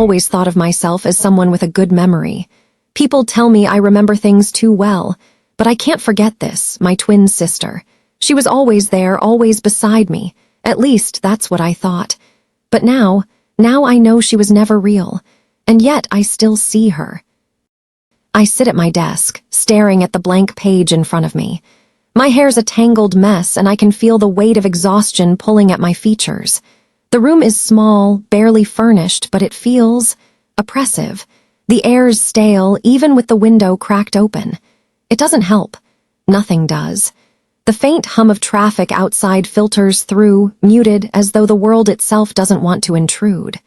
always thought of myself as someone with a good memory. People tell me I remember things too well, but I can't forget this, my twin sister. She was always there, always beside me. At least that's what I thought. But now I know she was never real, and yet I still see her. I sit at my desk, staring at the blank page in front of me. My hair's a tangled mess, and I can feel the weight of exhaustion pulling at my features. The room is small, barely furnished, but it feels oppressive. The air's stale, even with the window cracked open. It doesn't help. Nothing does. The faint hum of traffic outside filters through, muted, as though the world itself doesn't want to intrude.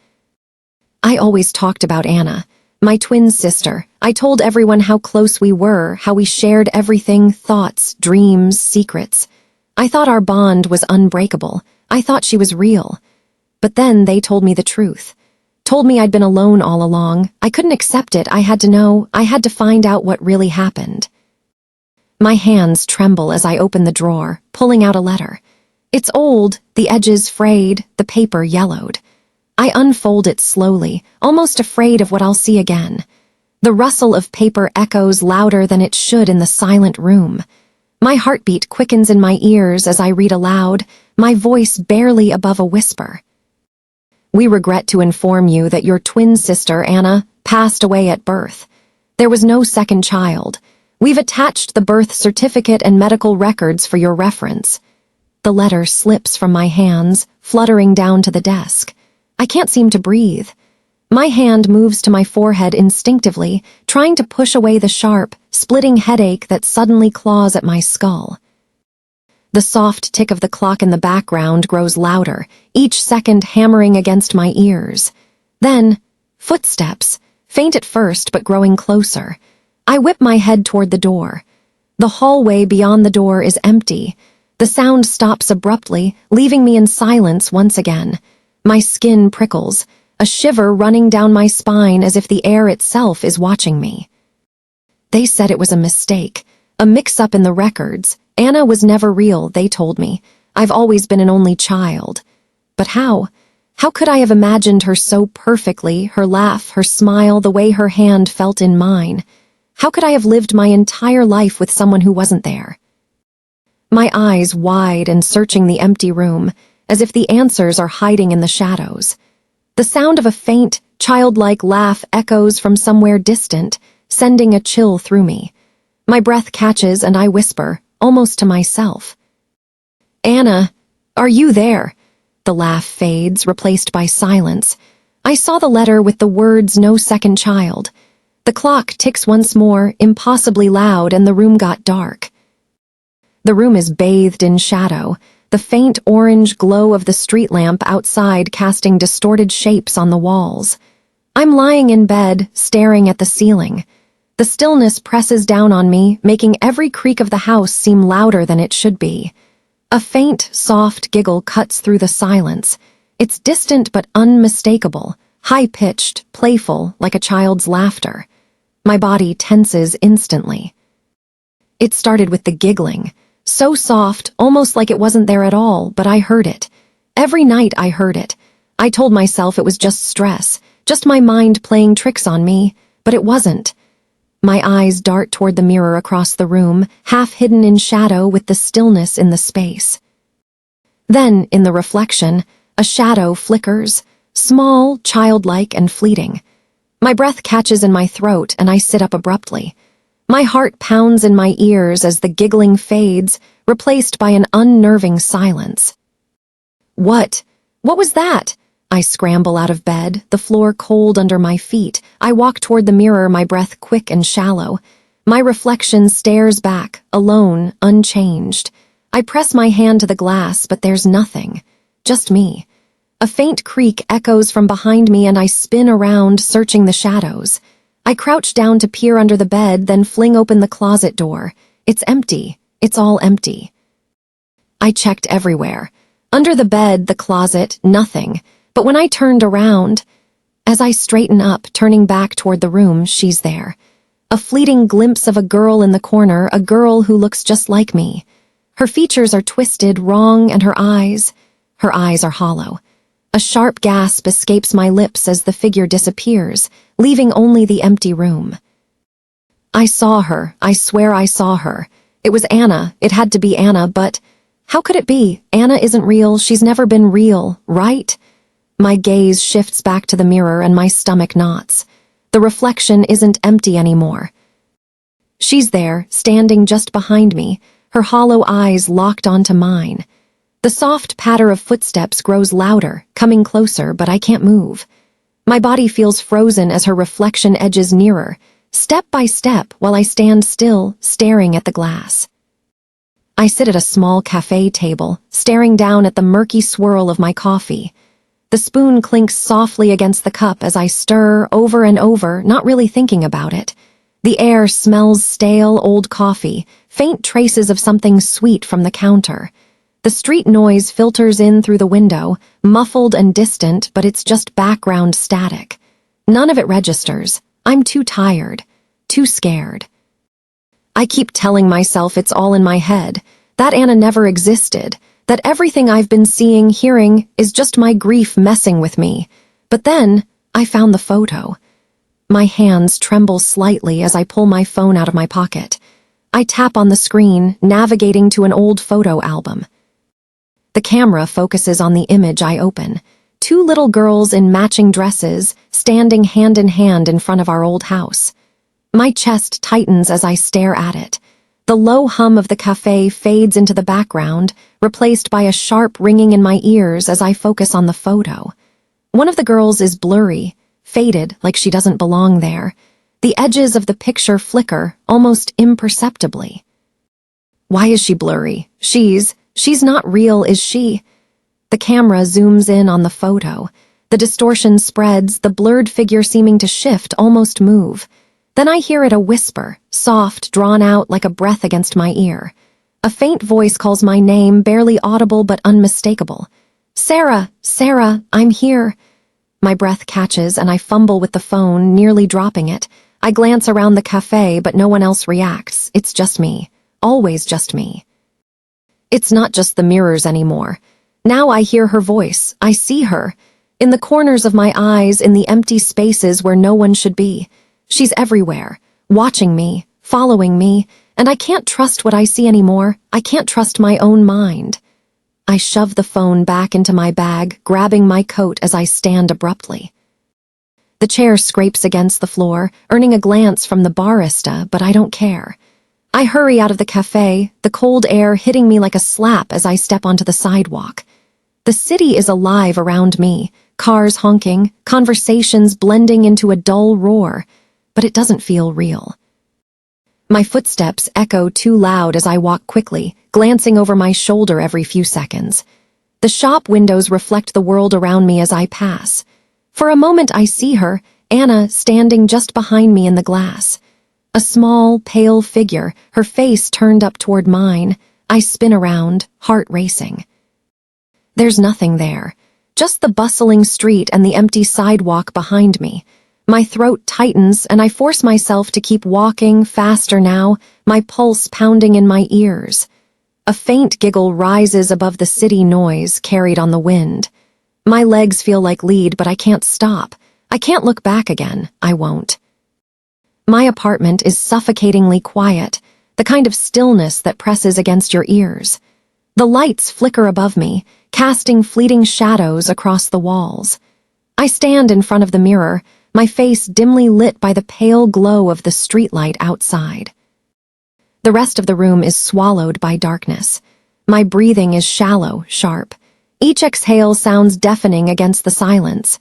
I always talked about Anna, my twin sister. I told everyone how close we were, how we shared everything, thoughts, dreams, secrets. I thought our bond was unbreakable. I thought she was real. But then they told me the truth. Told me I'd been alone all along. I couldn't accept it. I had to know. I had to find out what really happened. My hands tremble as I open the drawer, pulling out a letter. It's old, the edges frayed, the paper yellowed. I unfold it slowly, almost afraid of what I'll see again. The rustle of paper echoes louder than it should in the silent room. My heartbeat quickens in my ears as I read aloud, my voice barely above a whisper. We regret to inform you that your twin sister, Anna, passed away at birth. There was no second child. We've attached the birth certificate and medical records for your reference. The letter slips from my hands, fluttering down to the desk. I can't seem to breathe. My hand moves to my forehead instinctively, trying to push away the sharp, splitting headache that suddenly claws at my skull. The soft tick of the clock in the background grows louder, each second hammering against my ears. Then, footsteps, faint at first but growing closer. I whip my head toward the door. The hallway beyond the door is empty. The sound stops abruptly, leaving me in silence once again. My skin prickles, a shiver running down my spine as if the air itself is watching me. They said it was a mistake, a mix-up in the records. Anna was never real, they told me. I've always been an only child. But how? How could I have imagined her so perfectly, her laugh, her smile, the way her hand felt in mine? How could I have lived my entire life with someone who wasn't there? My eyes wide and searching the empty room, as if the answers are hiding in the shadows. The sound of a faint, childlike laugh echoes from somewhere distant, sending a chill through me. My breath catches and I whisper, almost to myself. Anna, are you there? The laugh fades, replaced by silence. I saw the letter with the words no second child. The clock ticks once more, impossibly loud, and the room got dark. The room is bathed in shadow, the faint orange glow of the street lamp outside casting distorted shapes on the walls. I'm lying in bed, staring at the ceiling. The stillness presses down on me, making every creak of the house seem louder than it should be. A faint, soft giggle cuts through the silence. It's distant but unmistakable, high-pitched, playful, like a child's laughter. My body tenses instantly. It started with the giggling. So soft, almost like it wasn't there at all, but I heard it. Every night I heard it. I told myself it was just stress, just my mind playing tricks on me, but it wasn't. My eyes dart toward the mirror across the room, half hidden in shadow with the stillness in the space. Then, in the reflection, a shadow flickers, small, childlike, and fleeting. My breath catches in my throat, and I sit up abruptly. My heart pounds in my ears as the giggling fades, replaced by an unnerving silence. What? What was that? I scramble out of bed, the floor cold under my feet. I walk toward the mirror, my breath quick and shallow. My reflection stares back, alone, unchanged. I press my hand to the glass, but there's nothing. Just me. A faint creak echoes from behind me and I spin around, searching the shadows. I crouch down to peer under the bed, then fling open the closet door. It's empty. It's all empty. I checked everywhere. Under the bed, the closet, nothing. But when I turned around, as I straighten up, turning back toward the room, she's there. A fleeting glimpse of a girl in the corner, a girl who looks just like me. Her features are twisted, wrong, and her eyes are hollow. A sharp gasp escapes my lips as the figure disappears, leaving only the empty room. I saw her. I swear I saw her. It was Anna. It had to be Anna, but how could it be? Anna isn't real. She's never been real, right? My gaze shifts back to the mirror and my stomach knots. The reflection isn't empty anymore. She's there, standing just behind me, her hollow eyes locked onto mine. The soft patter of footsteps grows louder, coming closer, but I can't move. My body feels frozen as her reflection edges nearer, step by step, while I stand still, staring at the glass. I sit at a small cafe table, staring down at the murky swirl of my coffee. The spoon clinks softly against the cup as I stir over and over, not really thinking about it. The air smells stale old coffee, faint traces of something sweet from the counter. The street noise filters in through the window, muffled and distant, but it's just background static. None of it registers. I'm too tired, too scared. I keep telling myself it's all in my head, that Anna never existed, that everything I've been seeing, hearing, is just my grief messing with me. But then, I found the photo. My hands tremble slightly as I pull my phone out of my pocket. I tap on the screen, navigating to an old photo album. The camera focuses on the image I open. Two little girls in matching dresses, standing hand in hand in front of our old house. My chest tightens as I stare at it. The low hum of the cafe fades into the background, replaced by a sharp ringing in my ears as I focus on the photo. One of the girls is blurry, faded like she doesn't belong there. The edges of the picture flicker, almost imperceptibly. Why is she blurry? She's not real, is she? The camera zooms in on the photo. The distortion spreads, the blurred figure seeming to shift, almost move. Then I hear it a whisper, soft, drawn out like a breath against my ear. A faint voice calls my name, barely audible but unmistakable. Sarah, Sarah, I'm here. My breath catches and I fumble with the phone, nearly dropping it. I glance around the cafe, but no one else reacts. It's just me. Always just me. It's not just the mirrors anymore. Now I hear her voice. I see her. In the corners of my eyes, in the empty spaces where no one should be. She's everywhere, watching me, following me, and I can't trust what I see anymore. I can't trust my own mind. I shove the phone back into my bag, grabbing my coat as I stand abruptly. The chair scrapes against the floor, earning a glance from the barista, but I don't care. I hurry out of the cafe, the cold air hitting me like a slap as I step onto the sidewalk. The city is alive around me, cars honking, conversations blending into a dull roar, but it doesn't feel real. My footsteps echo too loud as I walk quickly, glancing over my shoulder every few seconds. The shop windows reflect the world around me as I pass. For a moment I see her, Anna, standing just behind me in the glass. A small, pale figure, her face turned up toward mine. I spin around, heart racing. There's nothing there, just the bustling street and the empty sidewalk behind me. My throat tightens and I force myself to keep walking, faster now, my pulse pounding in my ears. A faint giggle rises above the city noise carried on the wind. My legs feel like lead, but I can't stop. I can't look back again. I won't. My apartment is suffocatingly quiet, the kind of stillness that presses against your ears. The lights flicker above me, casting fleeting shadows across the walls. I stand in front of the mirror, my face dimly lit by the pale glow of the streetlight outside. The rest of the room is swallowed by darkness. My breathing is shallow, sharp. Each exhale sounds deafening against the silence.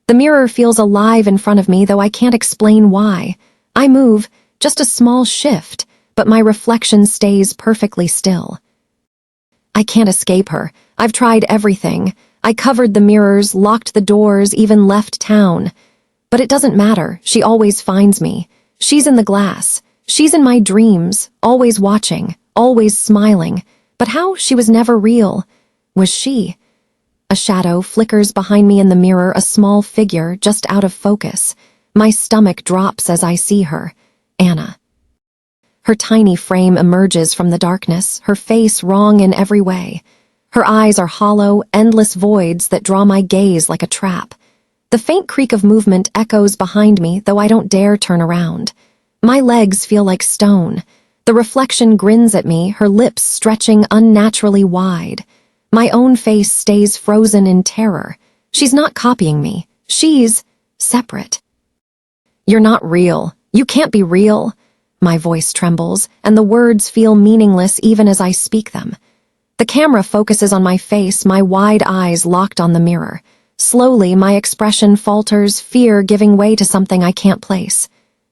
The mirror feels alive in front of me, though I can't explain why. I move, just a small shift, but my reflection stays perfectly still. I can't escape her. I've tried everything. I covered the mirrors, locked the doors, even left town. But it doesn't matter. She always finds me. She's in the glass. She's in my dreams, always watching, always smiling. But how? She was never real. Was she? A shadow flickers behind me in the mirror, a small figure just out of focus. My stomach drops as I see her. Anna. Her tiny frame emerges from the darkness, her face wrong in every way. Her eyes are hollow, endless voids that draw my gaze like a trap. The faint creak of movement echoes behind me, though I don't dare turn around. My legs feel like stone. The reflection grins at me, her lips stretching unnaturally wide. My own face stays frozen in terror. She's not copying me. She's separate. "You're not real. You can't be real." My voice trembles, and the words feel meaningless even as I speak them. The camera focuses on my face, my wide eyes locked on the mirror. Slowly, my expression falters, fear giving way to something I can't place.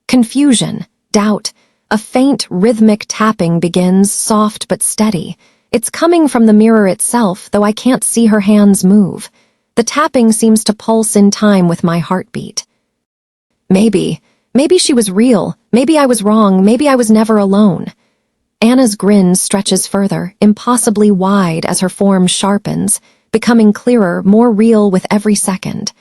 Confusion, doubt. A faint, rhythmic tapping begins, soft but steady. It's coming from the mirror itself, though I can't see her hands move. The tapping seems to pulse in time with my heartbeat. Maybe she was real. Maybe I was wrong. Maybe I was never alone. Anna's grin stretches further, impossibly wide as her form sharpens, becoming clearer, more real with every second.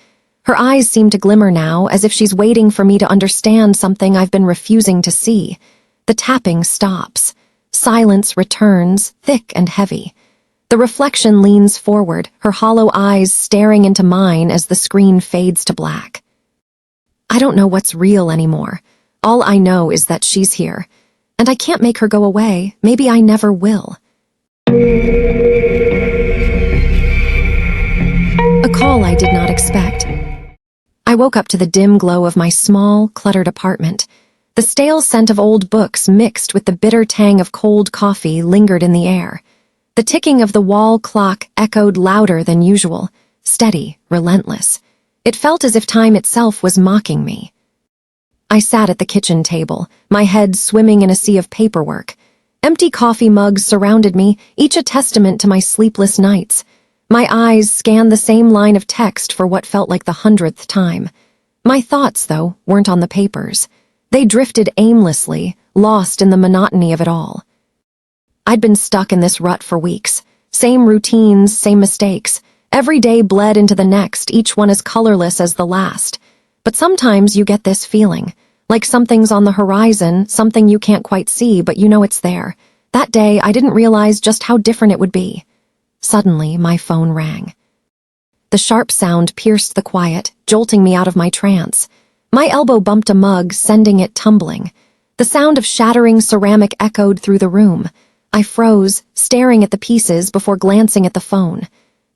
Her eyes seem to glimmer now, as if she's waiting for me to understand something I've been refusing to see. The tapping stops. Silence returns, thick and heavy. The reflection leans forward, her hollow eyes staring into mine as the screen fades to black. I don't know what's real anymore. All I know is that she's here. And I can't make her go away. Maybe I never will. A call I did not expect. I woke up to the dim glow of my small, cluttered apartment. The stale scent of old books mixed with the bitter tang of cold coffee lingered in the air. The ticking of the wall clock echoed louder than usual, steady, relentless. It felt as if time itself was mocking me. I sat at the kitchen table, my head swimming in a sea of paperwork. Empty coffee mugs surrounded me, each a testament to my sleepless nights. My eyes scanned the same line of text for what felt like the 100th time. My thoughts, though, weren't on the papers. They drifted aimlessly, lost in the monotony of it all. I'd been stuck in this rut for weeks. Same routines, same mistakes. Every day bled into the next, each one as colorless as the last. But sometimes you get this feeling, like something's on the horizon, something you can't quite see, but you know it's there. That day, I didn't realize just how different it would be. Suddenly, my phone rang. The sharp sound pierced the quiet, jolting me out of my trance. My elbow bumped a mug, sending it tumbling. The sound of shattering ceramic echoed through the room. I froze, staring at the pieces before glancing at the phone.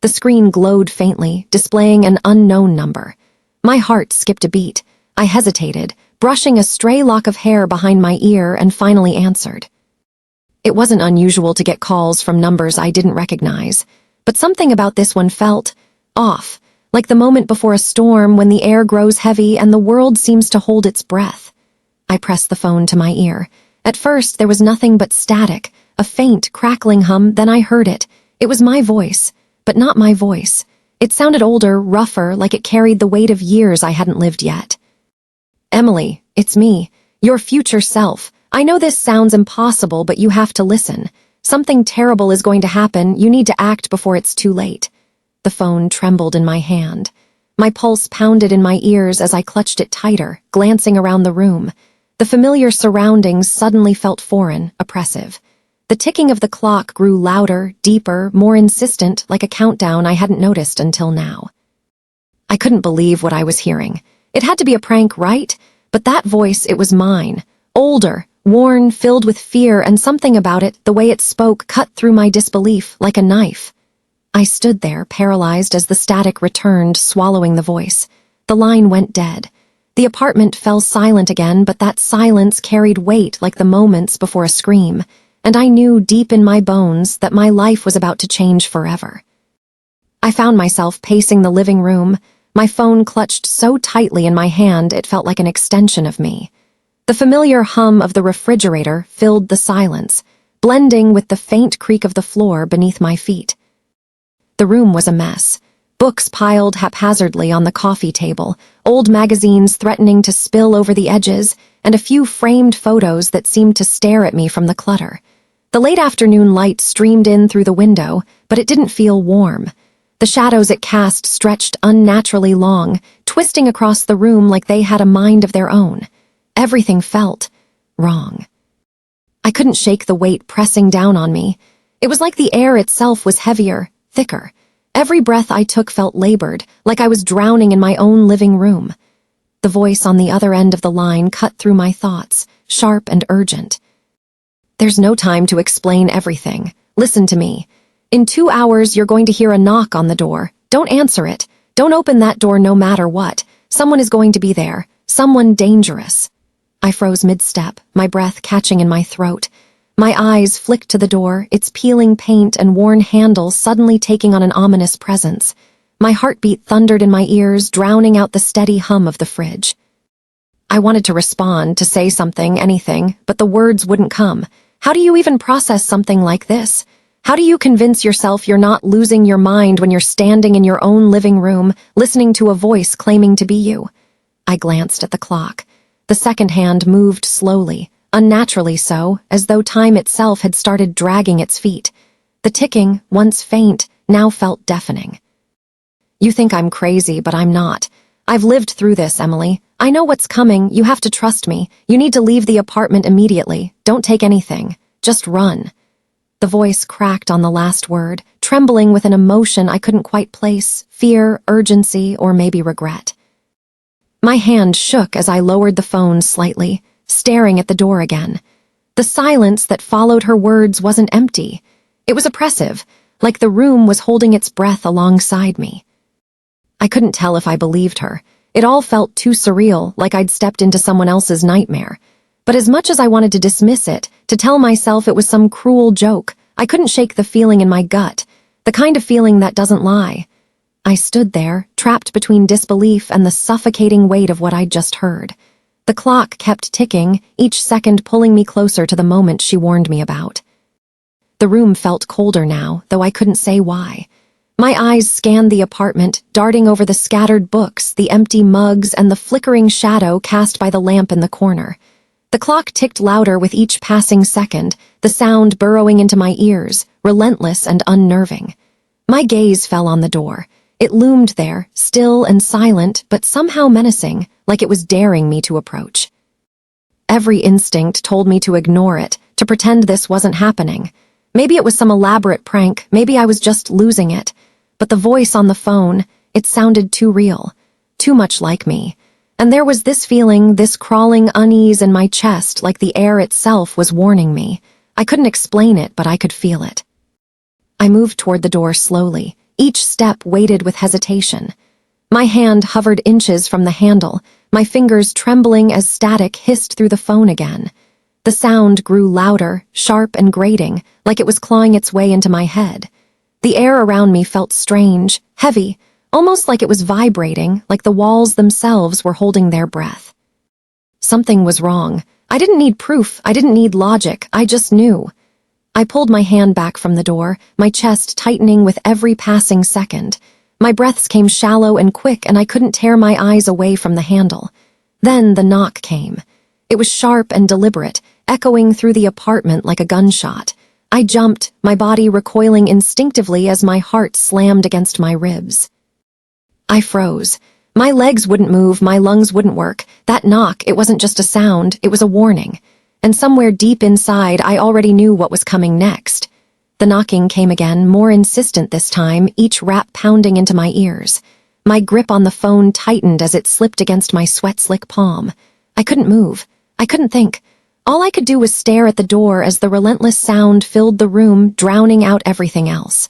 The screen glowed faintly, displaying an unknown number. My heart skipped a beat. I hesitated, brushing a stray lock of hair behind my ear, and finally answered. It wasn't unusual to get calls from numbers I didn't recognize, but something about this one felt off, like the moment before a storm when the air grows heavy and the world seems to hold its breath. I pressed the phone to my ear. At first, there was nothing but static, a faint, crackling hum, then I heard it. It was my voice, but not my voice. It sounded older, rougher, like it carried the weight of years I hadn't lived yet. "Emily, it's me, your future self. I know this sounds impossible, but you have to listen. Something terrible is going to happen. You need to act before it's too late." The phone trembled in my hand. My pulse pounded in my ears as I clutched it tighter, glancing around the room. The familiar surroundings suddenly felt foreign, oppressive. The ticking of the clock grew louder, deeper, more insistent, like a countdown I hadn't noticed until now. I couldn't believe what I was hearing. It had to be a prank, right? But that voice, it was mine. Older, worn, filled with fear, and something about it, the way it spoke, cut through my disbelief like a knife. I stood there, paralyzed as the static returned, swallowing the voice. The line went dead. The apartment fell silent again, but that silence carried weight like the moments before a scream, and I knew deep in my bones that my life was about to change forever. I found myself pacing the living room, my phone clutched so tightly in my hand it felt like an extension of me. The familiar hum of the refrigerator filled the silence, blending with the faint creak of the floor beneath my feet. The room was a mess. Books piled haphazardly on the coffee table, old magazines threatening to spill over the edges, and a few framed photos that seemed to stare at me from the clutter. The late afternoon light streamed in through the window, but it didn't feel warm. The shadows it cast stretched unnaturally long, twisting across the room like they had a mind of their own. Everything felt wrong. I couldn't shake the weight pressing down on me. It was like the air itself was heavier, thicker. Every breath I took felt labored, like I was drowning in my own living room. The voice on the other end of the line cut through my thoughts, sharp and urgent. "There's no time to explain everything. Listen to me. In 2 hours, you're going to hear a knock on the door. Don't answer it. Don't open that door no matter what. Someone is going to be there. Someone dangerous." I froze mid-step, my breath catching in my throat. My eyes flicked to the door, its peeling paint and worn handle suddenly taking on an ominous presence. My heartbeat thundered in my ears, drowning out the steady hum of the fridge. I wanted to respond, to say something, anything, but the words wouldn't come. How do you even process something like this? How do you convince yourself you're not losing your mind when you're standing in your own living room, listening to a voice claiming to be you? I glanced at the clock. The second hand moved slowly, unnaturally so, as though time itself had started dragging its feet. The ticking, once faint, now felt deafening. "You think I'm crazy, but I'm not. I've lived through this, Emily. I know what's coming. You have to trust me. You need to leave the apartment immediately. Don't take anything. Just run." The voice cracked on the last word, trembling with an emotion I couldn't quite place, fear, urgency, or maybe regret. My hand shook as I lowered the phone slightly, staring at the door again. The silence that followed her words wasn't empty. It was oppressive, like the room was holding its breath alongside me. I couldn't tell if I believed her. It all felt too surreal, like I'd stepped into someone else's nightmare. But as much as I wanted to dismiss it, to tell myself it was some cruel joke, I couldn't shake the feeling in my gut, the kind of feeling that doesn't lie. I stood there, trapped between disbelief and the suffocating weight of what I'd just heard. The clock kept ticking, each second pulling me closer to the moment she warned me about. The room felt colder now, though I couldn't say why. My eyes scanned the apartment, darting over the scattered books, the empty mugs, and the flickering shadow cast by the lamp in the corner. The clock ticked louder with each passing second, the sound burrowing into my ears, relentless and unnerving. My gaze fell on the door. It loomed there, still and silent, but somehow menacing, like it was daring me to approach. Every instinct told me to ignore it, to pretend this wasn't happening. Maybe it was some elaborate prank, maybe I was just losing it. But the voice on the phone, it sounded too real, too much like me. And there was this feeling, this crawling unease in my chest, like the air itself was warning me. I couldn't explain it, but I could feel it. I moved toward the door slowly, each step weighted with hesitation. My hand hovered inches from the handle, my fingers trembling as static hissed through the phone again. The sound grew louder, sharp and grating, like it was clawing its way into my head. The air around me felt strange, heavy, almost like it was vibrating, like the walls themselves were holding their breath. Something was wrong. I didn't need proof, I didn't need logic, I just knew. I pulled my hand back from the door, my chest tightening with every passing second. My breaths came shallow and quick, and I couldn't tear my eyes away from the handle. Then the knock came. It was sharp and deliberate, echoing through the apartment like a gunshot. I jumped, my body recoiling instinctively as my heart slammed against my ribs. I froze. My legs wouldn't move, my lungs wouldn't work. That knock, it wasn't just a sound, it was a warning. And somewhere deep inside, I already knew what was coming next. The knocking came again, more insistent this time, each rap pounding into my ears. My grip on the phone tightened as it slipped against my sweat-slick palm. I couldn't move. I couldn't think. All I could do was stare at the door as the relentless sound filled the room, drowning out everything else.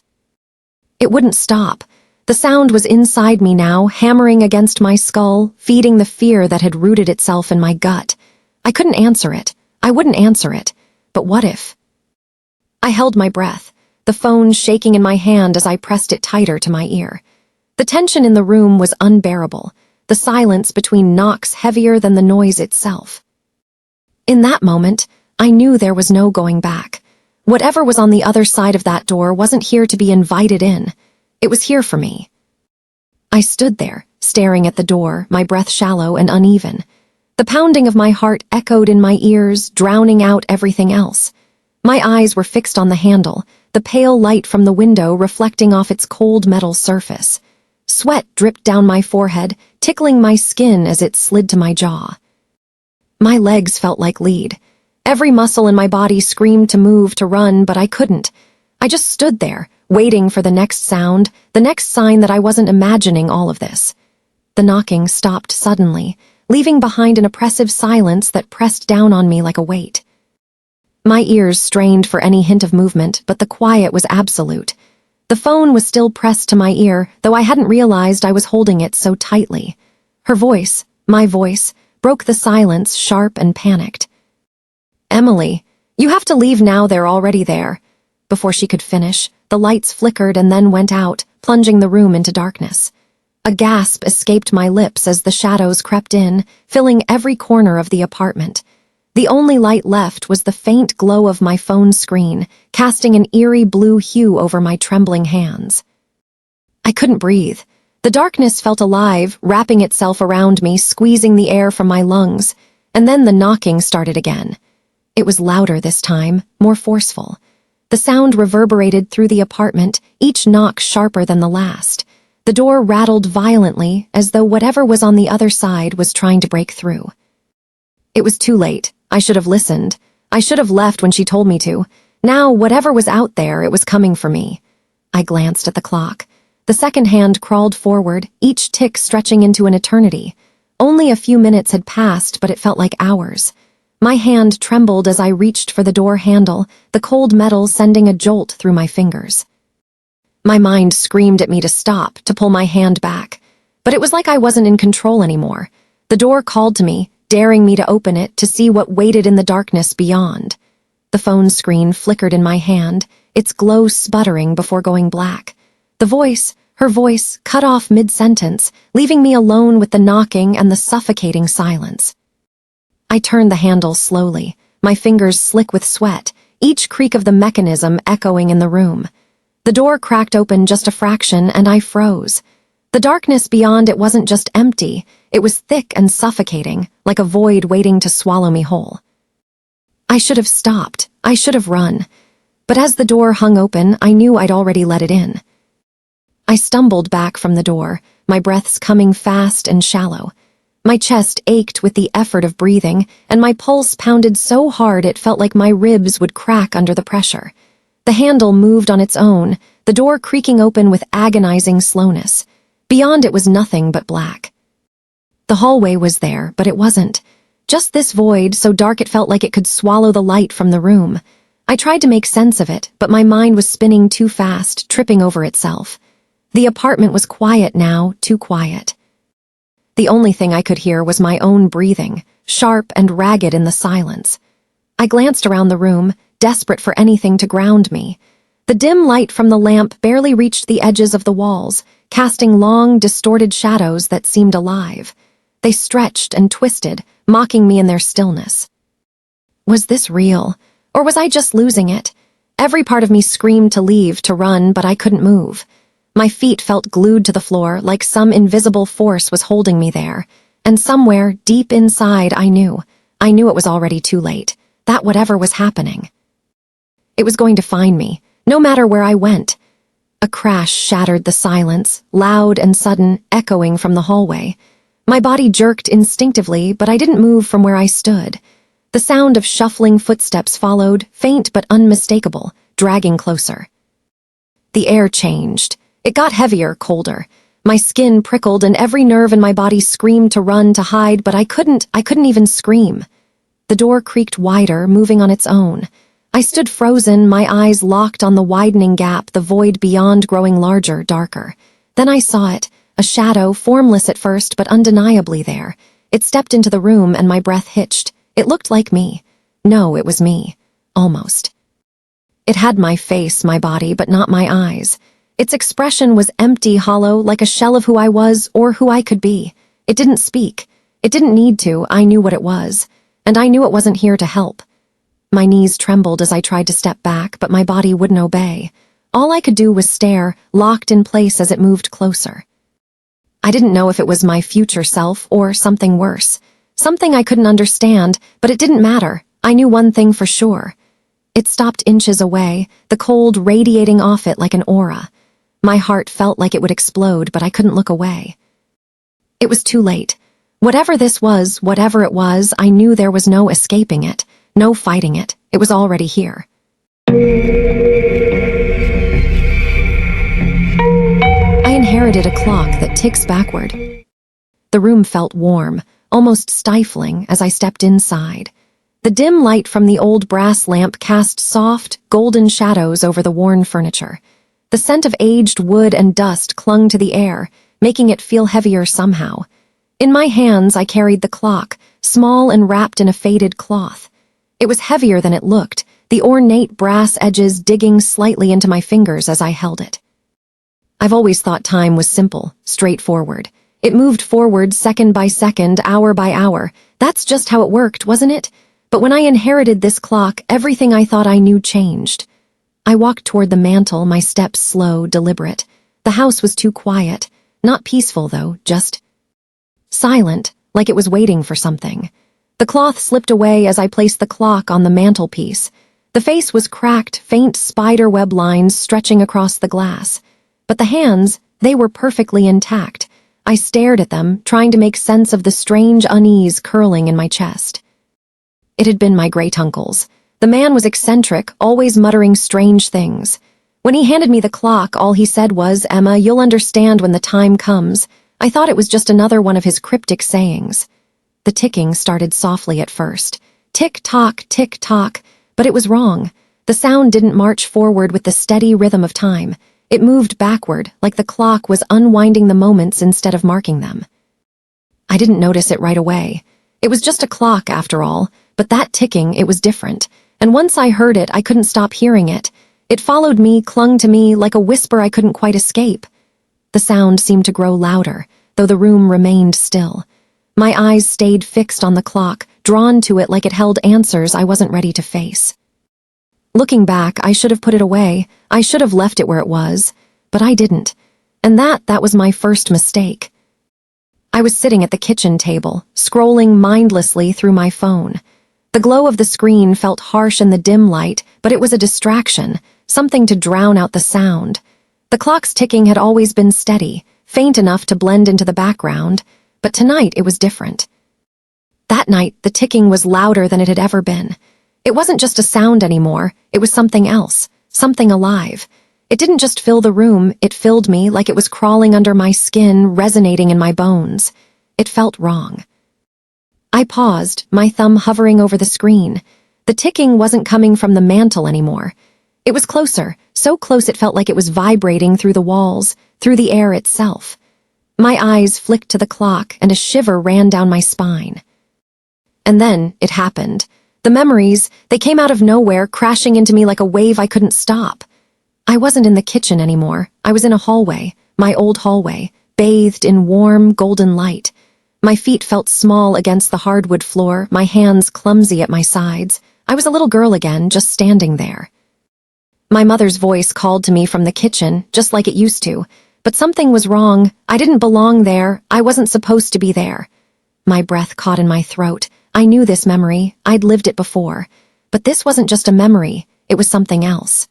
It wouldn't stop. The sound was inside me now, hammering against my skull, feeding the fear that had rooted itself in my gut. I couldn't answer it. I wouldn't answer it. But what if? I held my breath, the phone shaking in my hand as I pressed it tighter to my ear. The tension in the room was unbearable, the silence between knocks heavier than the noise itself. In that moment, I knew there was no going back. Whatever was on the other side of that door wasn't here to be invited in. It was here for me. I stood there, staring at the door, my breath shallow and uneven. The pounding of my heart echoed in my ears, drowning out everything else. My eyes were fixed on the handle, the pale light from the window reflecting off its cold metal surface. Sweat dripped down my forehead, tickling my skin as it slid to my jaw. My legs felt like lead. Every muscle in my body screamed to move, to run, but I couldn't. I just stood there, waiting for the next sound, the next sign that I wasn't imagining all of this. The knocking stopped suddenly, leaving behind an oppressive silence that pressed down on me like a weight. My ears strained for any hint of movement, but the quiet was absolute. The phone was still pressed to my ear, though I hadn't realized I was holding it so tightly. Her voice, my voice, broke the silence, sharp and panicked. "Emily, you have to leave now, they're already there." Before she could finish, the lights flickered and then went out, plunging the room into darkness. A gasp escaped my lips as the shadows crept in, filling every corner of the apartment. The only light left was the faint glow of my phone screen, casting an eerie blue hue over my trembling hands. I couldn't breathe. The darkness felt alive, wrapping itself around me, squeezing the air from my lungs, and then the knocking started again. It was louder this time, more forceful. The sound reverberated through the apartment, each knock sharper than the last. The door rattled violently, as though whatever was on the other side was trying to break through. It was too late. I should have listened. I should have left when she told me to. Now, whatever was out there, it was coming for me. I glanced at the clock. The second hand crawled forward, each tick stretching into an eternity. Only a few minutes had passed, but it felt like hours. My hand trembled as I reached for the door handle, the cold metal sending a jolt through my fingers. My mind screamed at me to stop, to pull my hand back. But it was like I wasn't in control anymore. The door called to me, daring me to open it to see what waited in the darkness beyond. The phone screen flickered in my hand, its glow sputtering before going black. The voice, her voice, cut off mid-sentence, leaving me alone with the knocking and the suffocating silence. I turned the handle slowly, my fingers slick with sweat, each creak of the mechanism echoing in the room. The door cracked open just a fraction, and I froze. The darkness beyond it wasn't just empty, it was thick and suffocating, like a void waiting to swallow me whole. I should have stopped. I should have run. But as the door hung open, I knew I'd already let it in. I stumbled back from the door, my breaths coming fast and shallow. My chest ached with the effort of breathing, and my pulse pounded so hard it felt like my ribs would crack under the pressure. The handle moved on its own, the door creaking open with agonizing slowness. Beyond it was nothing but black. The hallway was there, but it wasn't. Just this void, so dark it felt like it could swallow the light from the room. I tried to make sense of it, but my mind was spinning too fast, tripping over itself. The apartment was quiet now, too quiet. The only thing I could hear was my own breathing, sharp and ragged in the silence. I glanced around the room, desperate for anything to ground me. The dim light from the lamp barely reached the edges of the walls, casting long, distorted shadows that seemed alive. They stretched and twisted, mocking me in their stillness. Was this real, or was I just losing it? Every part of me screamed to leave, to run, but I couldn't move. My feet felt glued to the floor, like some invisible force was holding me there. And somewhere, deep inside, I knew it was already too late, that whatever was happening, it was going to find me, no matter where I went. A crash shattered the silence, loud and sudden, echoing from the hallway. My body jerked instinctively, but I didn't move from where I stood. The sound of shuffling footsteps followed, faint but unmistakable, dragging closer. The air changed. It got heavier, colder. My skin prickled and every nerve in my body screamed to run, to hide, but I couldn't even scream. The door creaked wider, moving on its own. I stood frozen, my eyes locked on the widening gap, the void beyond growing larger, darker. Then I saw it, a shadow, formless at first, but undeniably there. It stepped into the room and my breath hitched. It looked like me. No, it was me. Almost. It had my face, my body, but not my eyes. Its expression was empty, hollow, like a shell of who I was or who I could be. It didn't speak. It didn't need to. I knew what it was. And I knew it wasn't here to help. My knees trembled as I tried to step back, but my body wouldn't obey. All I could do was stare, locked in place as it moved closer. I didn't know if it was my future self or something worse. Something I couldn't understand, but it didn't matter. I knew one thing for sure. It stopped inches away, the cold radiating off it like an aura. My heart felt like it would explode, but I couldn't look away. It was too late. Whatever this was, whatever it was, I knew there was no escaping it, no fighting it. It was already here. inherited a clock that ticks backward. The room felt warm, almost stifling as I stepped inside. The dim light from the old brass lamp cast soft, golden shadows over the worn furniture. The scent of aged wood and dust clung to the air, making it feel heavier somehow. In my hands, I carried the clock, small and wrapped in a faded cloth. It was heavier than it looked, the ornate brass edges digging slightly into my fingers as I held it. I've always thought time was simple, straightforward. It moved forward second by second, hour by hour. That's just how it worked, wasn't it? But when I inherited this clock, everything I thought I knew changed. I walked toward the mantel, my steps slow, deliberate. The house was too quiet. Not peaceful, though, just silent, like it was waiting for something. The cloth slipped away as I placed the clock on the mantelpiece. The face was cracked, faint spider web lines stretching across the glass. But the hands, they were perfectly intact. I stared at them, trying to make sense of the strange unease curling in my chest. It had been my great-uncle's. The man was eccentric, always muttering strange things. When he handed me the clock, all he said was, "Emma, you'll understand when the time comes." I thought it was just another one of his cryptic sayings. The ticking started softly at first. Tick-tock, tick-tock, but it was wrong. The sound didn't march forward with the steady rhythm of time. It moved backward, like the clock was unwinding the moments instead of marking them. I didn't notice it right away. It was just a clock, after all, but that ticking, it was different. And once I heard it, I couldn't stop hearing it. It followed me, clung to me, like a whisper I couldn't quite escape. The sound seemed to grow louder, though the room remained still. My eyes stayed fixed on the clock, drawn to it like it held answers I wasn't ready to face. Looking back, I should have put it away. I should have left it where it was. But I didn't. And that was my first mistake. I was sitting at the kitchen table, scrolling mindlessly through my phone. The glow of the screen felt harsh in the dim light, but it was a distraction, something to drown out the sound. The clock's ticking had always been steady, faint enough to blend into the background, but tonight it was different. That night, the ticking was louder than it had ever been. It wasn't just a sound anymore, it was something else, something alive. It didn't just fill the room, it filled me like it was crawling under my skin, resonating in my bones. It felt wrong. I paused, my thumb hovering over the screen. The ticking wasn't coming from the mantel anymore. It was closer, so close it felt like it was vibrating through the walls, through the air itself. My eyes flicked to the clock, and a shiver ran down my spine. And then it happened. The memories, they came out of nowhere, crashing into me like a wave I couldn't stop. I wasn't in the kitchen anymore. I was in a hallway, my old hallway, bathed in warm, golden light. My feet felt small against the hardwood floor, my hands clumsy at my sides. I was a little girl again, just standing there. My mother's voice called to me from the kitchen, just like it used to. But something was wrong. I didn't belong there. I wasn't supposed to be there. My breath caught in my throat. I knew this memory. I'd lived it before. But this wasn't just a memory. It was something else.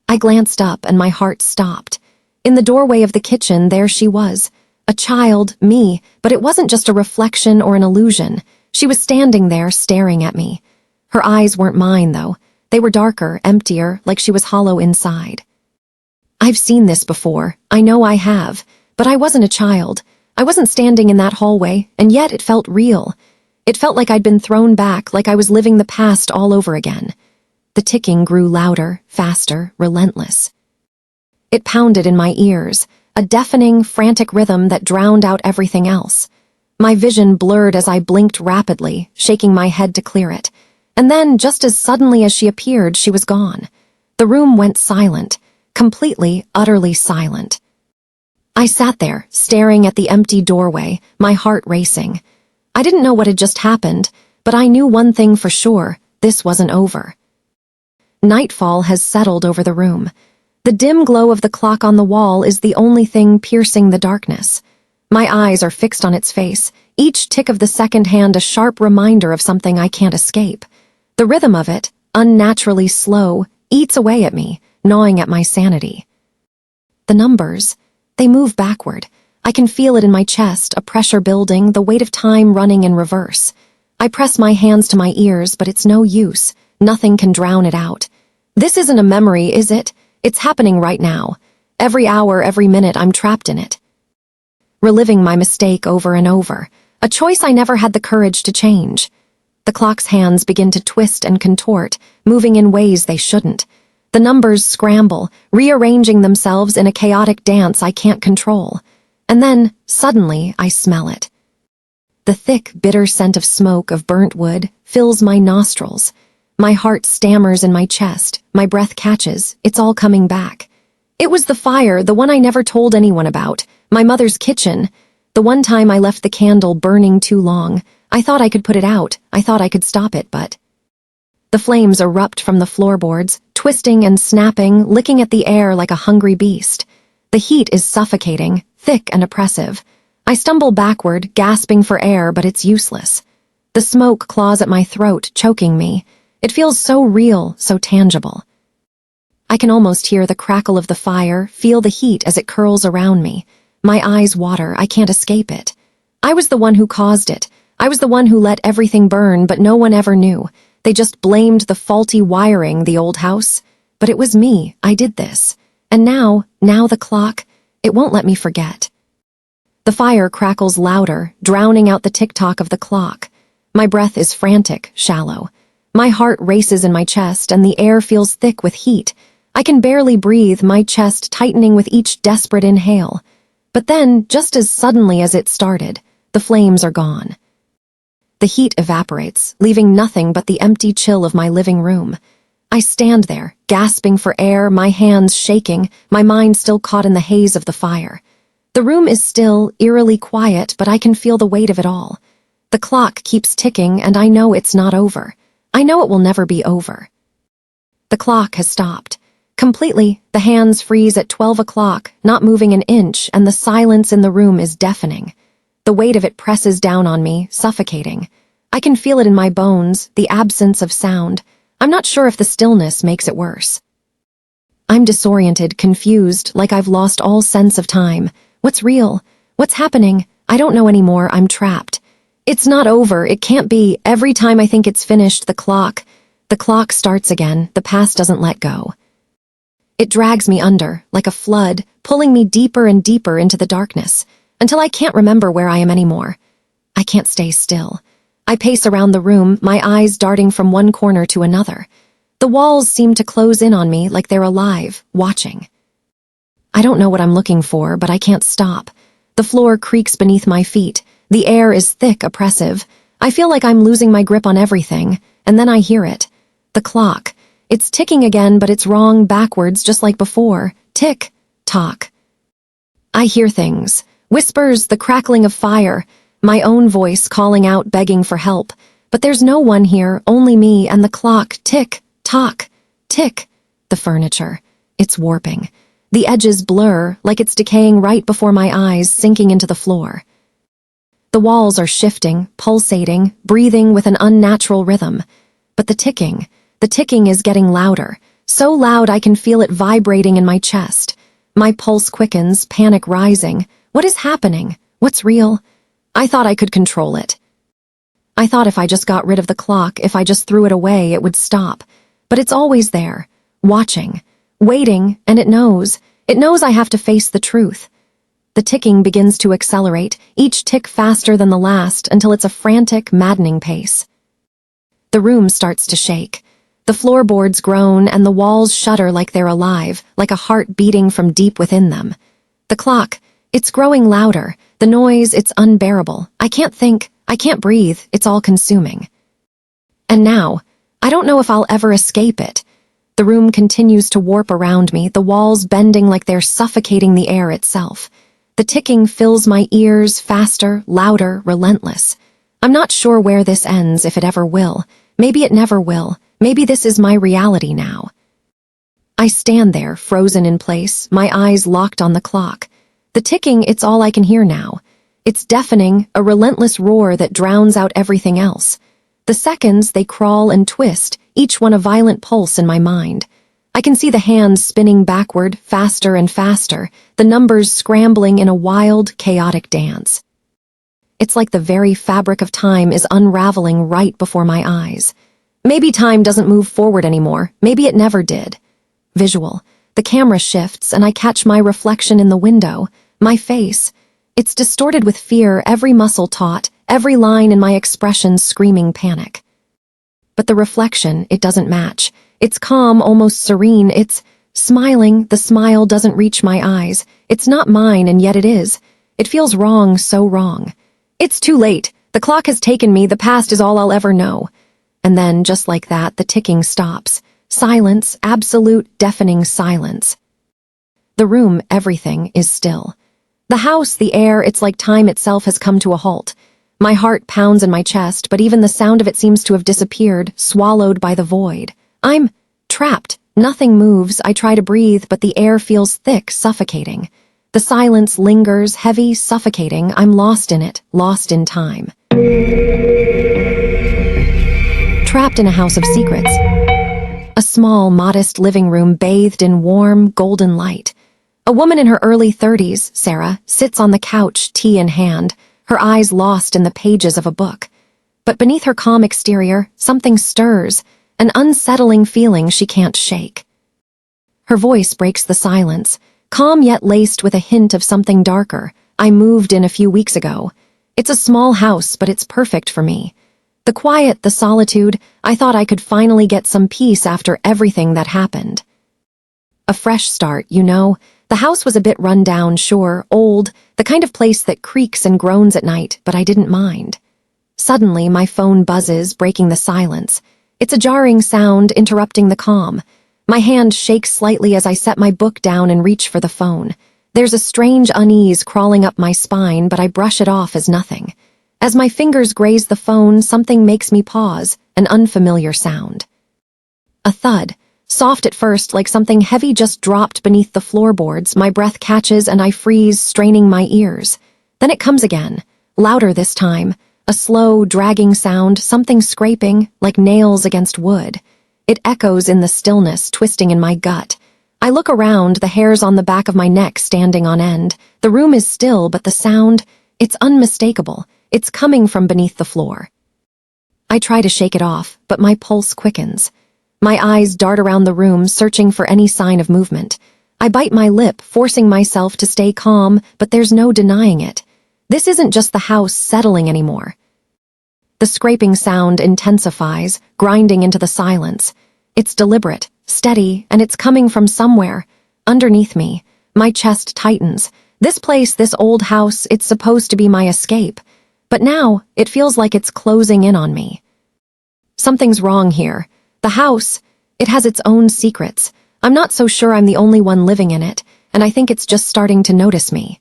I glanced up and my heart stopped. In the doorway of the kitchen, there she was. A child, me, but it wasn't just a reflection or an illusion. She was standing there, staring at me. Her eyes weren't mine, though. They were darker, emptier, like she was hollow inside. I've seen this before. I know I have. But I wasn't a child. I wasn't standing in that hallway, and yet it felt real. It felt like I'd been thrown back, like I was living the past all over again. The ticking grew louder, faster, relentless. It pounded in my ears, a deafening, frantic rhythm that drowned out everything else. My vision blurred as I blinked rapidly, shaking my head to clear it. And then, just as suddenly as she appeared, she was gone. The room went silent, completely, utterly silent. I sat there, staring at the empty doorway, my heart racing. I didn't know what had just happened, but I knew one thing for sure: this wasn't over. Nightfall has settled over the room. The dim glow of the clock on the wall is the only thing piercing the darkness. My eyes are fixed on its face, each tick of the second hand a sharp reminder of something I can't escape. The rhythm of it, unnaturally slow, eats away at me, gnawing at my sanity. The numbers, they move backward. I can feel it in my chest, a pressure building, the weight of time running in reverse. I press my hands to my ears, but it's no use. Nothing can drown it out. This isn't a memory, is it? It's happening right now. Every hour, every minute, I'm trapped in it. Reliving my mistake over and over, a choice I never had the courage to change. The clock's hands begin to twist and contort, moving in ways they shouldn't. The numbers scramble, rearranging themselves in a chaotic dance I can't control. And then, suddenly, I smell it. The thick, bitter scent of smoke of burnt wood fills my nostrils. My heart stammers in my chest, my breath catches, it's all coming back. It was the fire, the one I never told anyone about, my mother's kitchen. The one time I left the candle burning too long. I thought I could put it out, I thought I could stop it, but... The flames erupt from the floorboards, twisting and snapping, licking at the air like a hungry beast. The heat is suffocating, thick and oppressive. I stumble backward, gasping for air, but it's useless. The smoke claws at my throat, choking me. It feels so real, so tangible. I can almost hear the crackle of the fire, feel the heat as it curls around me. My eyes water, I can't escape it. I was the one who caused it. I was the one who let everything burn, but no one ever knew. They just blamed the faulty wiring, the old house. But it was me, I did this. And now the clock, it won't let me forget. The fire crackles louder, drowning out the tick-tock of the clock. My breath is frantic, shallow. My heart races in my chest, and the air feels thick with heat. I can barely breathe, my chest tightening with each desperate inhale. But then, just as suddenly as it started, the flames are gone. The heat evaporates, leaving nothing but the empty chill of my living room. I stand there, gasping for air, my hands shaking, my mind still caught in the haze of the fire. The room is still, eerily quiet, but I can feel the weight of it all. The clock keeps ticking, and I know it's not over. I know it will never be over. The clock has stopped. Completely, the hands freeze at 12 o'clock, not moving an inch, and the silence in the room is deafening. The weight of it presses down on me, suffocating. I can feel it in my bones, the absence of sound. I'm not sure if the stillness makes it worse. I'm disoriented, confused, like I've lost all sense of time. What's real? What's happening? I don't know anymore, I'm trapped. It's not over, it can't be. Every time I think it's finished, the clock starts again, the past doesn't let go. It drags me under, like a flood, pulling me deeper and deeper into the darkness, until I can't remember where I am anymore. I can't stay still. I pace around the room, my eyes darting from one corner to another. The walls seem to close in on me like they're alive, watching. I don't know what I'm looking for, but I can't stop. The floor creaks beneath my feet. The air is thick, oppressive. I feel like I'm losing my grip on everything, and then I hear it. The clock. It's ticking again, but it's wrong, backwards, just like before. Tick, tock. I hear things. Whispers, the crackling of fire. My own voice calling out, begging for help. But there's no one here, only me and the clock. Tick, tock, tick. The furniture. It's warping. The edges blur, like it's decaying right before my eyes, sinking into the floor. The walls are shifting, pulsating, breathing with an unnatural rhythm. But the ticking is getting louder. So loud I can feel it vibrating in my chest. My pulse quickens, panic rising. What is happening? What's real? I thought I could control it. I thought if I just got rid of the clock, if I just threw it away, it would stop. But it's always there, watching, waiting, and it knows. It knows I have to face the truth. The ticking begins to accelerate, each tick faster than the last, until it's a frantic, maddening pace. The room starts to shake. The floorboards groan, and the walls shudder like they're alive, like a heart beating from deep within them. The clock, it's growing louder. The noise, it's unbearable. I can't think, I can't breathe, it's all consuming. And now, I don't know if I'll ever escape it. The room continues to warp around me, the walls bending like they're suffocating the air itself. The ticking fills my ears, faster, louder, relentless. I'm not sure where this ends, if it ever will. Maybe it never will. Maybe this is my reality now. I stand there, frozen in place, my eyes locked on the clock. The ticking, it's all I can hear now. It's deafening, a relentless roar that drowns out everything else. The seconds, they crawl and twist, each one a violent pulse in my mind. I can see the hands spinning backward, faster and faster, the numbers scrambling in a wild, chaotic dance. It's like the very fabric of time is unraveling right before my eyes. Maybe time doesn't move forward anymore. Maybe it never did. Visual. The camera shifts, and I catch my reflection in the window. My face. It's distorted with fear, every muscle taut, every line in my expression screaming panic. But the reflection, it doesn't match. It's calm, almost serene. It's smiling. The smile doesn't reach my eyes. It's not mine, and yet it is. It feels wrong, so wrong. It's too late. The clock has taken me. The past is all I'll ever know. And then, just like that, the ticking stops. Silence, absolute, deafening silence. The room, everything, is still. The house, the air, it's like time itself has come to a halt. My heart pounds in my chest, but even the sound of it seems to have disappeared, swallowed by the void. I'm trapped. Nothing moves. I try to breathe, but the air feels thick, suffocating. The silence lingers, heavy, suffocating. I'm lost in it, lost in time. Trapped in a house of secrets. A small, modest living room bathed in warm, golden light. A woman in her early 30s, Sarah, sits on the couch, tea in hand, her eyes lost in the pages of a book. But beneath her calm exterior, something stirs, an unsettling feeling she can't shake. Her voice breaks the silence, calm yet laced with a hint of something darker. I moved in a few weeks ago. It's a small house, but it's perfect for me. The quiet, the solitude, I thought I could finally get some peace after everything that happened. A fresh start, you know. The house was a bit run down, sure, old, the kind of place that creaks and groans at night, but I didn't mind. Suddenly, my phone buzzes, breaking the silence. It's a jarring sound, interrupting the calm. My hand shakes slightly as I set my book down and reach for the phone. There's a strange unease crawling up my spine, but I brush it off as nothing. As my fingers graze the phone, something makes me pause, an unfamiliar sound. A thud. Soft at first, like something heavy just dropped beneath the floorboards. My breath catches and I freeze, straining my ears. Then it comes again, louder this time. A slow, dragging sound, something scraping, like nails against wood. It echoes in the stillness, twisting in my gut. I look around, the hairs on the back of my neck standing on end. The room is still, but the sound, it's unmistakable. It's coming from beneath the floor. I try to shake it off, but my pulse quickens. My eyes dart around the room, searching for any sign of movement. I bite my lip, forcing myself to stay calm, but there's no denying it. This isn't just the house settling anymore. The scraping sound intensifies, grinding into the silence. It's deliberate, steady, and it's coming from somewhere. Underneath me, my chest tightens. This place, this old house, it's supposed to be my escape. But now, it feels like it's closing in on me. Something's wrong here. The house, it has its own secrets. I'm not so sure I'm the only one living in it, and I think it's just starting to notice me.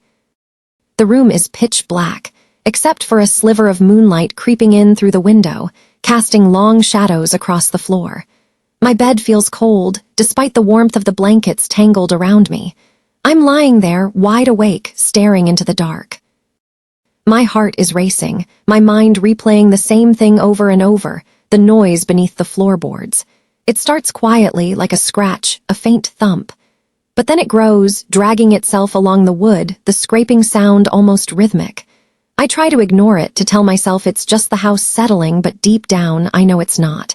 The room is pitch black, except for a sliver of moonlight creeping in through the window, casting long shadows across the floor. My bed feels cold, despite the warmth of the blankets tangled around me. I'm lying there, wide awake, staring into the dark. My heart is racing, my mind replaying the same thing over and over, the noise beneath the floorboards. It starts quietly, like a scratch, a faint thump. But then it grows, dragging itself along the wood, the scraping sound almost rhythmic. I try to ignore it, to tell myself it's just the house settling, but deep down, I know it's not.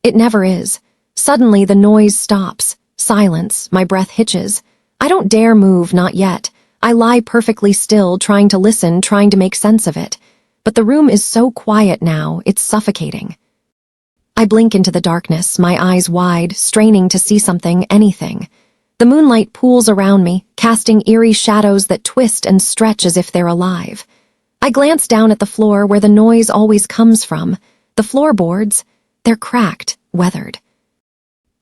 It never is. Suddenly, the noise stops. Silence, my breath hitches. I don't dare move, not yet. I lie perfectly still, trying to listen, trying to make sense of it. But the room is so quiet now, it's suffocating. I blink into the darkness, my eyes wide, straining to see something, anything. The moonlight pools around me, casting eerie shadows that twist and stretch as if they're alive. I glance down at the floor where the noise always comes from. The floorboards, they're cracked, weathered.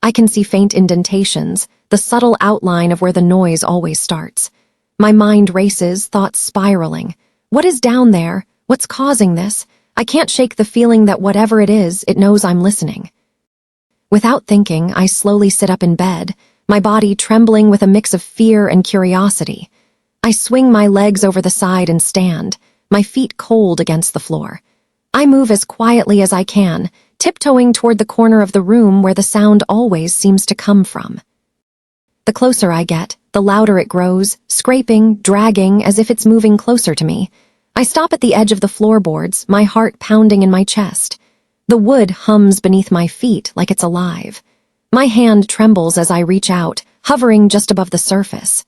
I can see faint indentations, the subtle outline of where the noise always starts. My mind races, thoughts spiraling. What is down there? What's causing this? I can't shake the feeling that whatever it is, it knows I'm listening. Without thinking, I slowly sit up in bed, my body trembling with a mix of fear and curiosity. I swing my legs over the side and stand, my feet cold against the floor. I move as quietly as I can, tiptoeing toward the corner of the room where the sound always seems to come from. The closer I get, the louder it grows, scraping, dragging, as if it's moving closer to me. I stop at the edge of the floorboards, my heart pounding in my chest. The wood hums beneath my feet like it's alive. My hand trembles as I reach out, hovering just above the surface.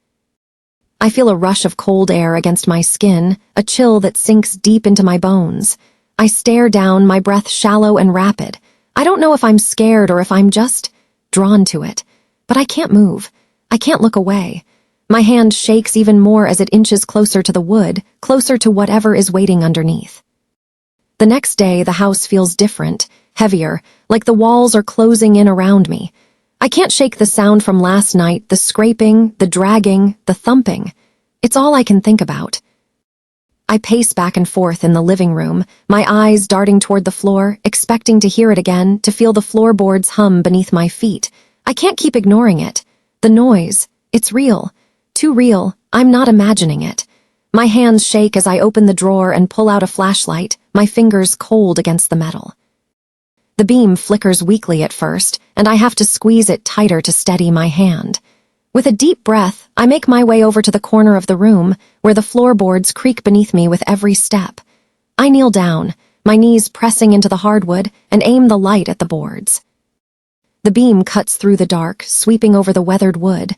I feel a rush of cold air against my skin, a chill that sinks deep into my bones. I stare down, my breath shallow and rapid. I don't know if I'm scared or if I'm just drawn to it. But I can't move. I can't look away. My hand shakes even more as it inches closer to the wood, closer to whatever is waiting underneath. The next day, the house feels different, heavier, like the walls are closing in around me. I can't shake the sound from last night, the scraping, the dragging, the thumping. It's all I can think about. I pace back and forth in the living room, my eyes darting toward the floor, expecting to hear it again, to feel the floorboards hum beneath my feet. I can't keep ignoring it. The noise, it's real. Too real, I'm not imagining it. My hands shake as I open the drawer and pull out a flashlight, my fingers cold against the metal. The beam flickers weakly at first, and I have to squeeze it tighter to steady my hand. With a deep breath, I make my way over to the corner of the room, where the floorboards creak beneath me with every step. I kneel down, my knees pressing into the hardwood, and aim the light at the boards. The beam cuts through the dark, sweeping over the weathered wood.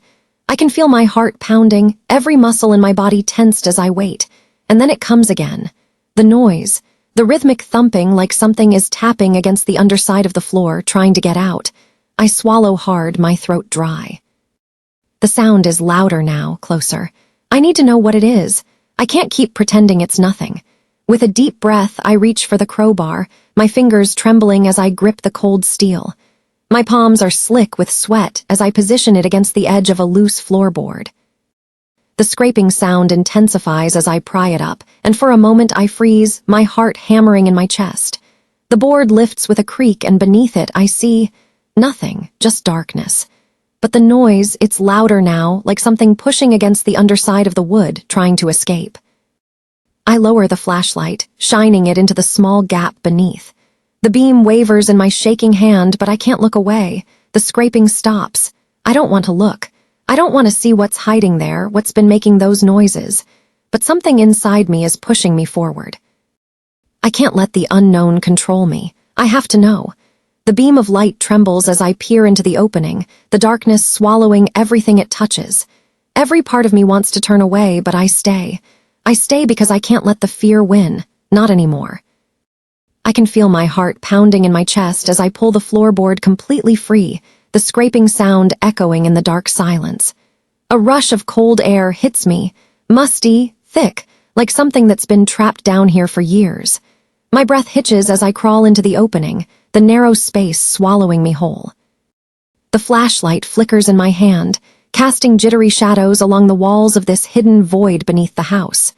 I can feel my heart pounding, every muscle in my body tensed as I wait. And then it comes again. The noise, the rhythmic thumping like something is tapping against the underside of the floor, trying to get out. I swallow hard, my throat dry. The sound is louder now, closer. I need to know what it is. I can't keep pretending it's nothing. With a deep breath, I reach for the crowbar, my fingers trembling as I grip the cold steel. My palms are slick with sweat as I position it against the edge of a loose floorboard. The scraping sound intensifies as I pry it up, and for a moment I freeze, my heart hammering in my chest. The board lifts with a creak, and beneath it I see nothing, just darkness. But the noise, it's louder now, like something pushing against the underside of the wood, trying to escape. I lower the flashlight, shining it into the small gap beneath. The beam wavers in my shaking hand, but I can't look away. The scraping stops. I don't want to look. I don't want to see what's hiding there, what's been making those noises. But something inside me is pushing me forward. I can't let the unknown control me. I have to know. The beam of light trembles as I peer into the opening, the darkness swallowing everything it touches. Every part of me wants to turn away, but I stay. I stay because I can't let the fear win. Not anymore. I can feel my heart pounding in my chest as I pull the floorboard completely free, the scraping sound echoing in the dark silence. A rush of cold air hits me, musty, thick, like something that's been trapped down here for years. My breath hitches as I crawl into the opening, the narrow space swallowing me whole. The flashlight flickers in my hand, casting jittery shadows along the walls of this hidden void beneath the house.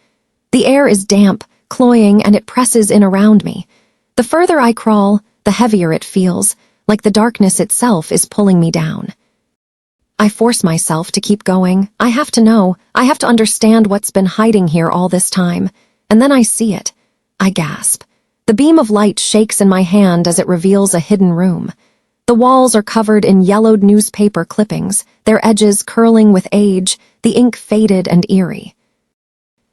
The air is damp, cloying, and it presses in around me. The further I crawl, the heavier it feels, like the darkness itself is pulling me down. I force myself to keep going. I have to know. I have to understand what's been hiding here all this time. And then I see it. I gasp. The beam of light shakes in my hand as it reveals a hidden room. The walls are covered in yellowed newspaper clippings, their edges curling with age, the ink faded and eerie.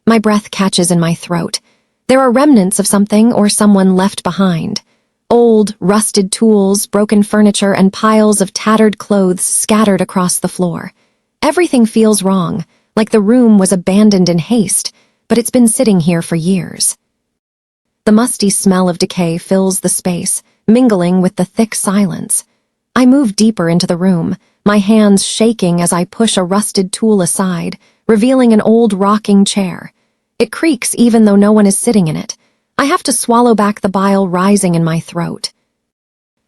My breath catches in my throat. There are remnants of something or someone left behind. Old, rusted tools, broken furniture, and piles of tattered clothes scattered across the floor. Everything feels wrong, like the room was abandoned in haste, but it's been sitting here for years. The musty smell of decay fills the space, mingling with the thick silence. I move deeper into the room, my hands shaking as I push a rusted tool aside, revealing an old rocking chair. It creaks even though no one is sitting in it. I have to swallow back the bile rising in my throat.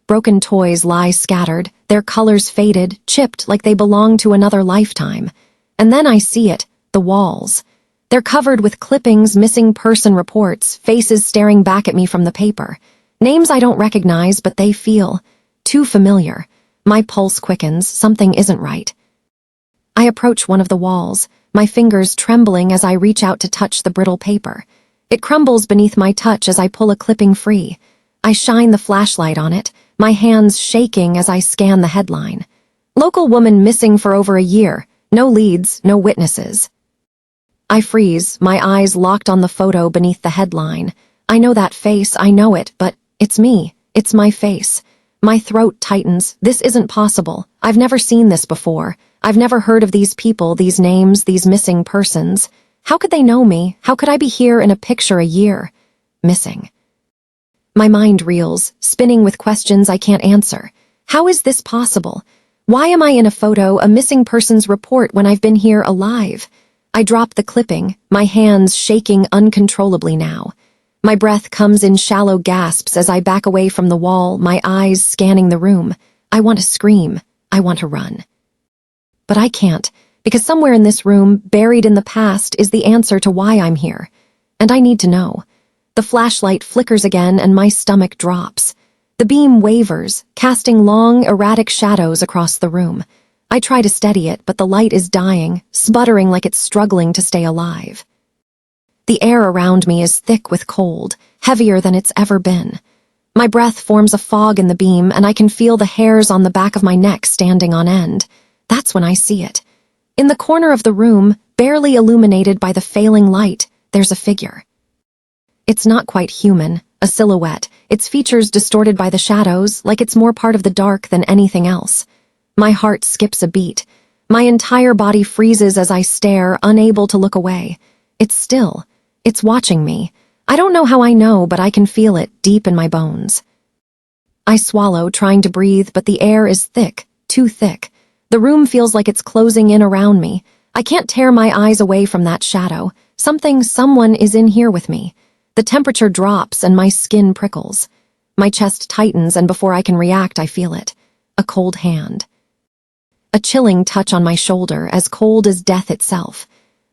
Broken toys lie scattered, their colors faded, chipped like they belong to another lifetime. And then I see it, the walls. They're covered with clippings, missing person reports, faces staring back at me from the paper. Names I don't recognize, but they feel too familiar. My pulse quickens, something isn't right. I approach one of the walls, my fingers trembling as I reach out to touch the brittle paper. It crumbles beneath my touch as I pull a clipping free. I shine the flashlight on it, my hands shaking as I scan the headline. Local woman missing for over a year. No leads, no witnesses. I freeze, my eyes locked on the photo beneath the headline. I know that face, I know it, but it's me. It's my face. My throat tightens. This isn't possible. I've never seen this before. I've never heard of these people, these names, these missing persons. How could they know me? How could I be here in a picture a year? Missing. My mind reels, spinning with questions I can't answer. How is this possible? Why am I in a photo, a missing person's report, when I've been here alive? I drop the clipping, my hands shaking uncontrollably now. My breath comes in shallow gasps as I back away from the wall, my eyes scanning the room. I want to scream. I want to run. But I can't, because somewhere in this room, buried in the past, is the answer to why I'm here. And I need to know. The flashlight flickers again and my stomach drops. The beam wavers, casting long, erratic shadows across the room. I try to steady it, but the light is dying, sputtering like it's struggling to stay alive. The air around me is thick with cold, heavier than it's ever been. My breath forms a fog in the beam, and I can feel the hairs on the back of my neck standing on end. That's when I see it. In the corner of the room, barely illuminated by the failing light, there's a figure. It's not quite human, a silhouette, its features distorted by the shadows, like it's more part of the dark than anything else. My heart skips a beat. My entire body freezes as I stare, unable to look away. It's still. It's watching me. I don't know how I know, but I can feel it deep in my bones. I swallow, trying to breathe, but the air is thick, too thick. The room feels like it's closing in around me. I can't tear my eyes away from that shadow. Someone is in here with me. The temperature drops and my skin prickles. My chest tightens, and before I can react, I feel it. A cold hand. A chilling touch on my shoulder, as cold as death itself.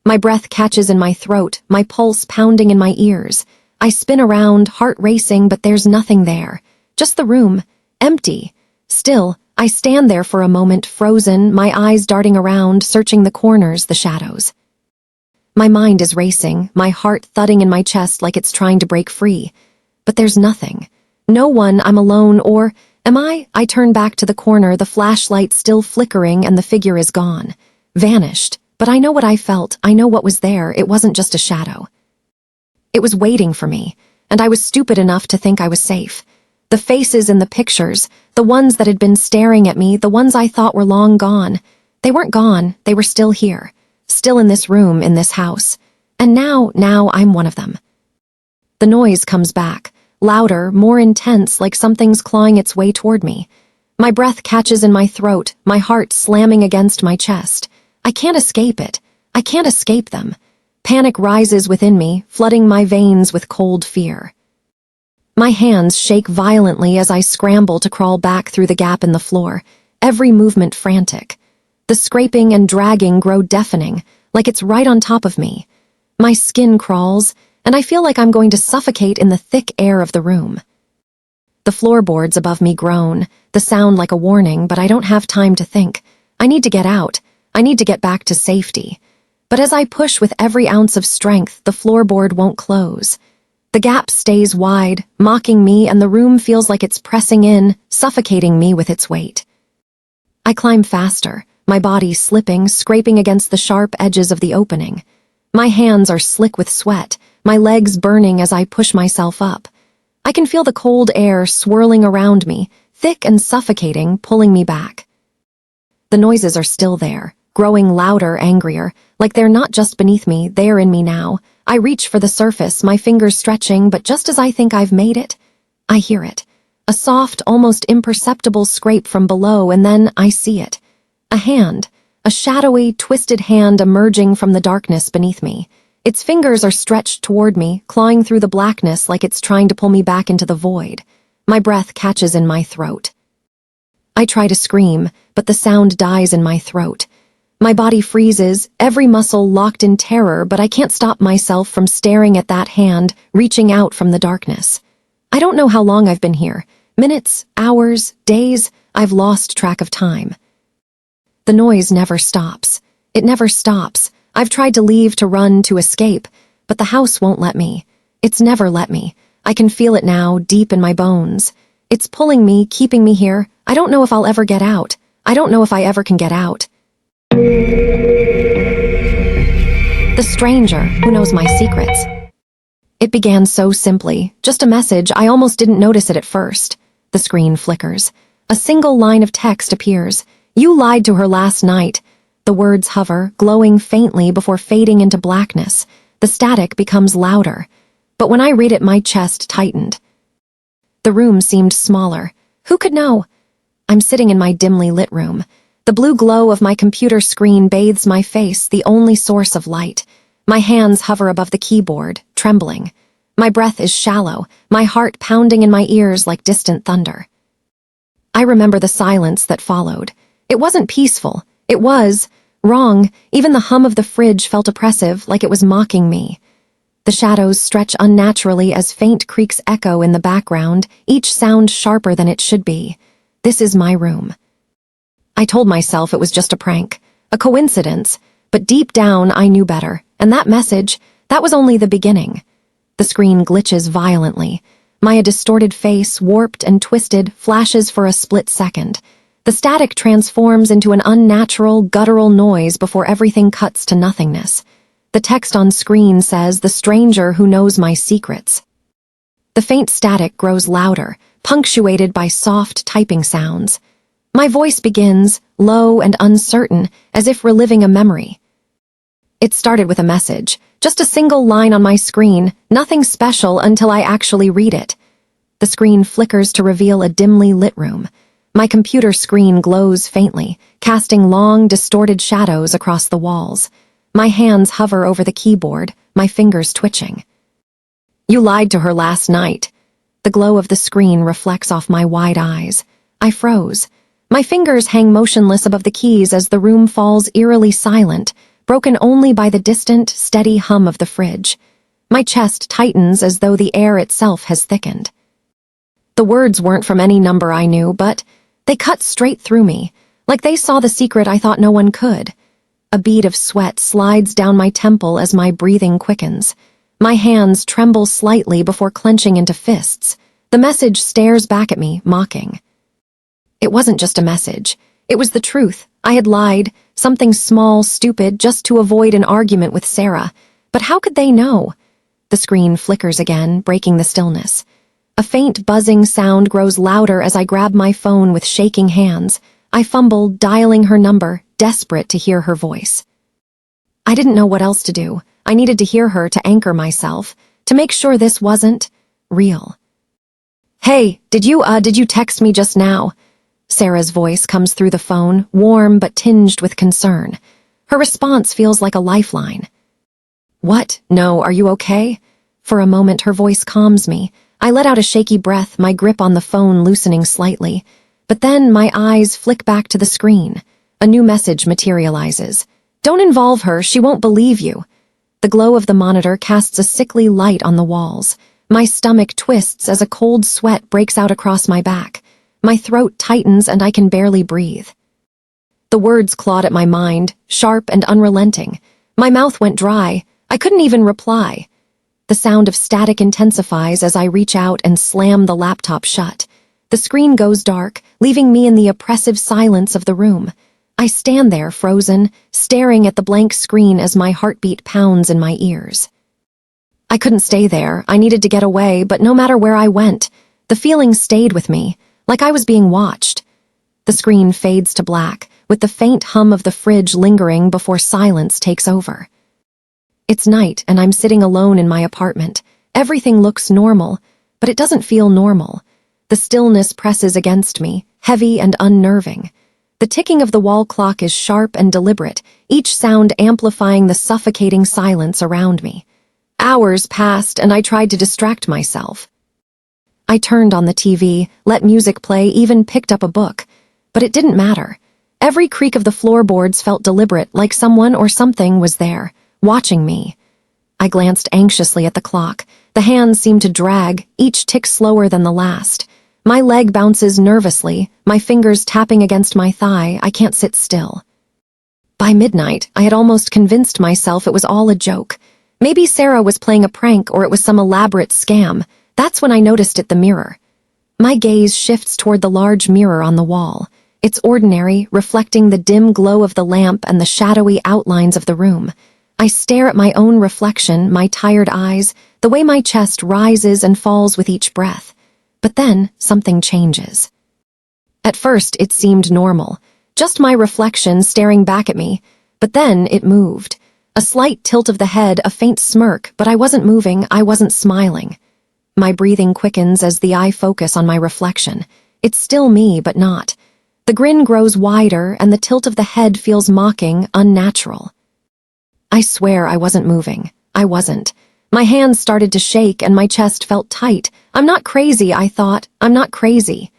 My breath catches in my throat, my pulse pounding in my ears. I spin around, heart racing, but there's nothing there. Just the room, empty. Still, I stand there for a moment, frozen, my eyes darting around, searching the corners, the shadows. My mind is racing, my heart thudding in my chest like it's trying to break free. But there's nothing. No one, I'm alone, or am I? I turn back to the corner, the flashlight still flickering, and the figure is gone. Vanished. But I know what I felt, I know what was there, it wasn't just a shadow. It was waiting for me, and I was stupid enough to think I was safe. The faces in the pictures, the ones that had been staring at me, the ones I thought were long gone. They weren't gone, they were still here. Still in this room, in this house. And now I'm one of them. The noise comes back, louder, more intense, like something's clawing its way toward me. My breath catches in my throat, my heart slamming against my chest. I can't escape it. I can't escape them. Panic rises within me, flooding my veins with cold fear. My hands shake violently as I scramble to crawl back through the gap in the floor, every movement frantic. The scraping and dragging grow deafening, like it's right on top of me. My skin crawls, and I feel like I'm going to suffocate in the thick air of the room. The floorboards above me groan, the sound like a warning, but I don't have time to think. I need to get out. I need to get back to safety. But as I push with every ounce of strength, the floorboard won't close. The gap stays wide, mocking me, and the room feels like it's pressing in, suffocating me with its weight. I climb faster, my body slipping, scraping against the sharp edges of the opening. My hands are slick with sweat, my legs burning as I push myself up. I can feel the cold air swirling around me, thick and suffocating, pulling me back. The noises are still there, growing louder, angrier, like they're not just beneath me, they're in me now. I reach for the surface, my fingers stretching, but just as I think I've made it, I hear it. A soft, almost imperceptible scrape from below, and then I see it. A hand, a shadowy, twisted hand emerging from the darkness beneath me. Its fingers are stretched toward me, clawing through the blackness like it's trying to pull me back into the void. My breath catches in my throat. I try to scream, but the sound dies in my throat. My body freezes, every muscle locked in terror, but I can't stop myself from staring at that hand, reaching out from the darkness. I don't know how long I've been here. Minutes, hours, days, I've lost track of time. The noise never stops. It never stops. I've tried to leave, to run, to escape, but the house won't let me. It's never let me. I can feel it now, deep in my bones. It's pulling me, keeping me here. I don't know if I'll ever get out. I don't know if I ever can get out. The stranger, who knows my secrets. It began so simply, just a message. I almost didn't notice it at first. The screen flickers. A single line of text appears. You lied to her last night. The words hover, glowing faintly before fading into blackness. The static becomes louder. But when I read it, my chest tightened. The room seemed smaller. Who could know? I'm sitting in my dimly lit room. The blue glow of my computer screen bathes my face, the only source of light. My hands hover above the keyboard, trembling. My breath is shallow, my heart pounding in my ears like distant thunder. I remember the silence that followed. It wasn't peaceful. It was wrong. Even the hum of the fridge felt oppressive, like it was mocking me. The shadows stretch unnaturally as faint creaks echo in the background, each sound sharper than it should be. This is my room. I told myself it was just a prank, a coincidence, but deep down I knew better, and that message, that was only the beginning. The screen glitches violently. My distorted face, warped and twisted, flashes for a split second. The static transforms into an unnatural, guttural noise before everything cuts to nothingness. The text on screen says, "The stranger who knows my secrets." The faint static grows louder, punctuated by soft typing sounds. My voice begins, low and uncertain, as if reliving a memory. It started with a message, just a single line on my screen, nothing special until I actually read it. The screen flickers to reveal a dimly lit room. My computer screen glows faintly, casting long, distorted shadows across the walls. My hands hover over the keyboard, my fingers twitching. "You lied to her last night." The glow of the screen reflects off my wide eyes. I froze. My fingers hang motionless above the keys as the room falls eerily silent, broken only by the distant, steady hum of the fridge. My chest tightens as though the air itself has thickened. The words weren't from any number I knew, but they cut straight through me, like they saw the secret I thought no one could. A bead of sweat slides down my temple as my breathing quickens. My hands tremble slightly before clenching into fists. The message stares back at me, mocking. It wasn't just a message. It was the truth. I had lied, something small, stupid, just to avoid an argument with Sarah. But how could they know? The screen flickers again, breaking the stillness. A faint buzzing sound grows louder as I grab my phone with shaking hands. I fumble, dialing her number, desperate to hear her voice. I didn't know what else to do. I needed to hear her to anchor myself, to make sure this wasn't real. "Hey, did you text me just now?" Sarah's voice comes through the phone, warm but tinged with concern. Her response feels like a lifeline. "What? No, are you okay?" For a moment, her voice calms me. I let out a shaky breath, my grip on the phone loosening slightly. But then my eyes flick back to the screen. A new message materializes. "Don't involve her, she won't believe you." The glow of the monitor casts a sickly light on the walls. My stomach twists as a cold sweat breaks out across my back. My throat tightens and I can barely breathe. The words clawed at my mind, sharp and unrelenting. My mouth went dry. I couldn't even reply. The sound of static intensifies as I reach out and slam the laptop shut. The screen goes dark, leaving me in the oppressive silence of the room. I stand there, frozen, staring at the blank screen as my heartbeat pounds in my ears. I couldn't stay there. I needed to get away, but no matter where I went, the feeling stayed with me, like I was being watched. The screen fades to black, with the faint hum of the fridge lingering before silence takes over. It's night, and I'm sitting alone in my apartment. Everything looks normal, but it doesn't feel normal. The stillness presses against me, heavy and unnerving. The ticking of the wall clock is sharp and deliberate, each sound amplifying the suffocating silence around me. Hours passed, and I tried to distract myself. I turned on the TV, let music play, even picked up a book. But it didn't matter. Every creak of the floorboards felt deliberate, like someone or something was there, watching me. I glanced anxiously at the clock. The hands seemed to drag, each tick slower than the last. My leg bounces nervously, my fingers tapping against my thigh. I can't sit still. By midnight, I had almost convinced myself it was all a joke. Maybe Sarah was playing a prank or it was some elaborate scam. That's when I noticed the mirror. My gaze shifts toward the large mirror on the wall. It's ordinary, reflecting the dim glow of the lamp and the shadowy outlines of the room. I stare at my own reflection, my tired eyes, the way my chest rises and falls with each breath. But then, something changes. At first, it seemed normal. Just my reflection staring back at me. But then it moved. A slight tilt of the head, a faint smirk, but I wasn't moving, I wasn't smiling. My breathing quickens as the eye focus on my reflection. It's still me, but not. The grin grows wider, and the tilt of the head feels mocking, unnatural. I swear I wasn't moving. I wasn't. My hands started to shake, and my chest felt tight. I'm not crazy, I thought. I'm not crazy.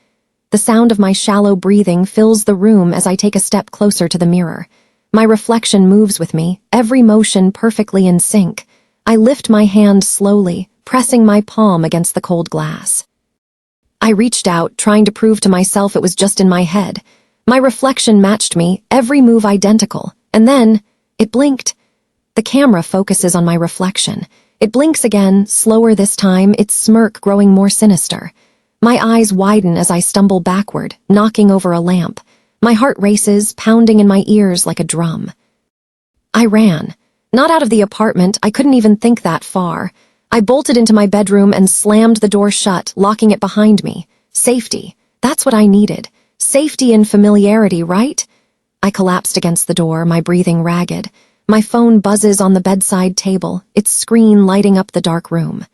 The sound of my shallow breathing fills the room as I take a step closer to the mirror. My reflection moves with me, every motion perfectly in sync. I lift my hand slowly, pressing my palm against the cold glass. I reached out, trying to prove to myself it was just in my head. My reflection matched me, every move identical, and then it blinked. The camera focuses on my reflection. It blinks again, slower this time, its smirk growing more sinister. My eyes widen as I stumble backward, knocking over a lamp. My heart races, pounding in my ears like a drum. I ran. Not out of the apartment, I couldn't even think that far. I bolted into my bedroom and slammed the door shut, locking it behind me. Safety. That's what I needed. Safety and familiarity, right? I collapsed against the door, my breathing ragged. My phone buzzes on the bedside table, its screen lighting up the dark room.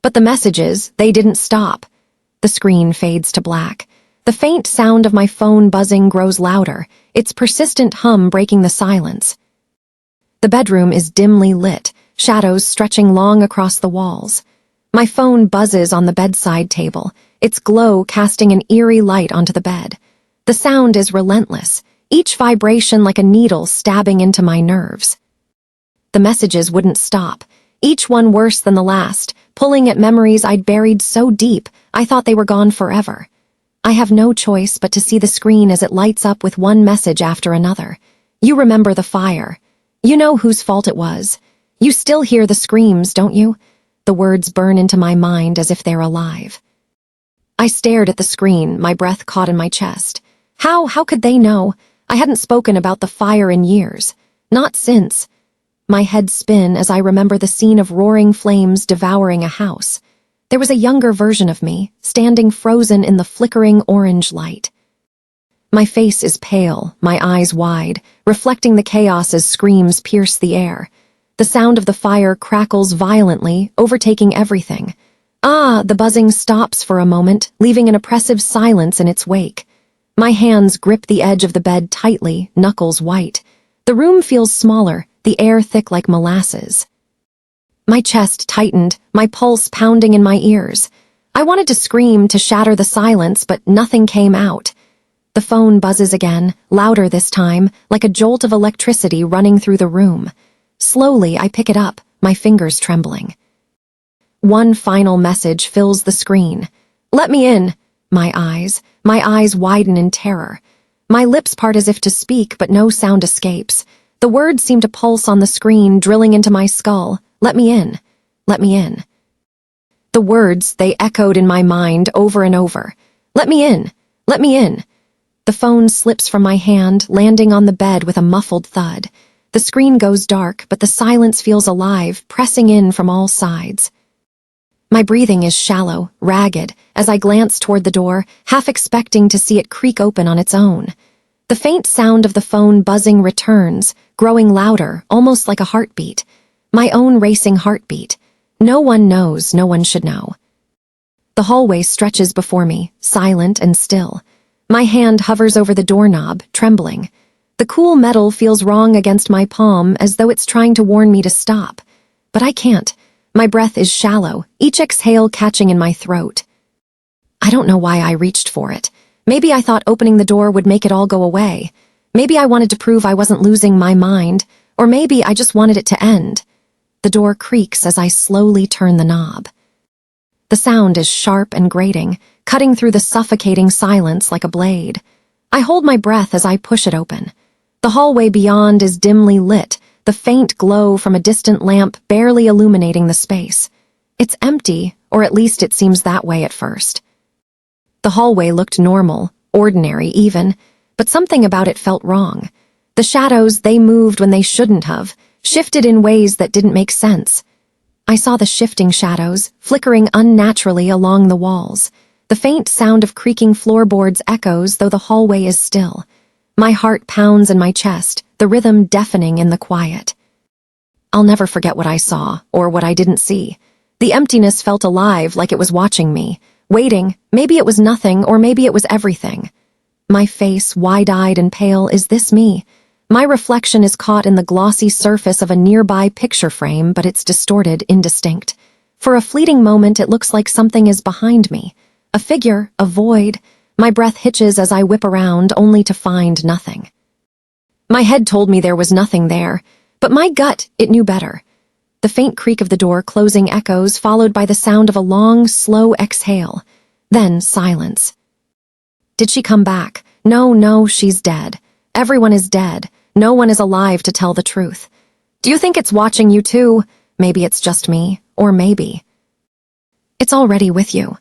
But the messages, they didn't stop. The screen fades to black. The faint sound of my phone buzzing grows louder, its persistent hum breaking the silence. The bedroom is dimly lit, shadows stretching long across the walls. My phone buzzes on the bedside table, its glow casting an eerie light onto the bed. The sound is relentless, each vibration like a needle stabbing into my nerves. The messages wouldn't stop, each one worse than the last, pulling at memories I'd buried so deep I thought they were gone forever. I have no choice but to see the screen as it lights up with one message after another. You remember the fire. You know whose fault it was. You still hear the screams, don't you? The words burn into my mind as if they're alive. I stared at the screen, my breath caught in my chest. How could they know? I hadn't spoken about the fire in years. Not since. My head spins as I remember the scene of roaring flames devouring a house. There was a younger version of me, standing frozen in the flickering orange light. My face is pale, my eyes wide, reflecting the chaos as screams pierce the air. The sound of the fire crackles violently, overtaking everything. The buzzing stops for a moment, leaving an oppressive silence in its wake. My hands grip the edge of the bed tightly, knuckles white. The room feels smaller, the air thick like molasses. My chest tightened, my pulse pounding in my ears. I wanted to scream to shatter the silence, but nothing came out. The phone buzzes again, louder this time, like a jolt of electricity running through the room. Slowly, I pick it up, my fingers trembling. One final message fills the screen. Let me in. My eyes widen in terror. My lips part as if to speak, but no sound escapes. The words seem to pulse on the screen, drilling into my skull. Let me in. Let me in. The words, they echoed in my mind over and over. Let me in. Let me in. The phone slips from my hand, landing on the bed with a muffled thud. The screen goes dark, but the silence feels alive, pressing in from all sides. My breathing is shallow, ragged, as I glance toward the door, half expecting to see it creak open on its own. The faint sound of the phone buzzing returns, growing louder, almost like a heartbeat. My own racing heartbeat. No one knows, no one should know. The hallway stretches before me, silent and still. My hand hovers over the doorknob, trembling. The cool metal feels wrong against my palm, as though it's trying to warn me to stop. But I can't. My breath is shallow, each exhale catching in my throat. I don't know why I reached for it. Maybe I thought opening the door would make it all go away. Maybe I wanted to prove I wasn't losing my mind, or maybe I just wanted it to end. The door creaks as I slowly turn the knob. The sound is sharp and grating, cutting through the suffocating silence like a blade. I hold my breath as I push it open. The hallway beyond is dimly lit, the faint glow from a distant lamp barely illuminating the space. It's empty, or at least it seems that way at first. The hallway looked normal, ordinary even, but something about it felt wrong. The shadows, they moved when they shouldn't have, shifted in ways that didn't make sense. I saw the shifting shadows, flickering unnaturally along the walls. The faint sound of creaking floorboards echoes, though the hallway is still. My heart pounds in my chest, the rhythm deafening in the quiet. I'll never forget what I saw, or what I didn't see. The emptiness felt alive, like it was watching me, waiting. Maybe it was nothing, or maybe it was everything. My face, wide-eyed and pale, is this me? My reflection is caught in the glossy surface of a nearby picture frame, but it's distorted, indistinct. For a fleeting moment, it looks like something is behind me. A figure, a void. My breath hitches as I whip around, only to find nothing. My head told me there was nothing there, but my gut, it knew better. The faint creak of the door closing echoes, followed by the sound of a long, slow exhale. Then silence. Did she come back? No, she's dead. Everyone is dead. No one is alive to tell the truth. Do you think it's watching you too? Maybe it's just me, or maybe it's already with you.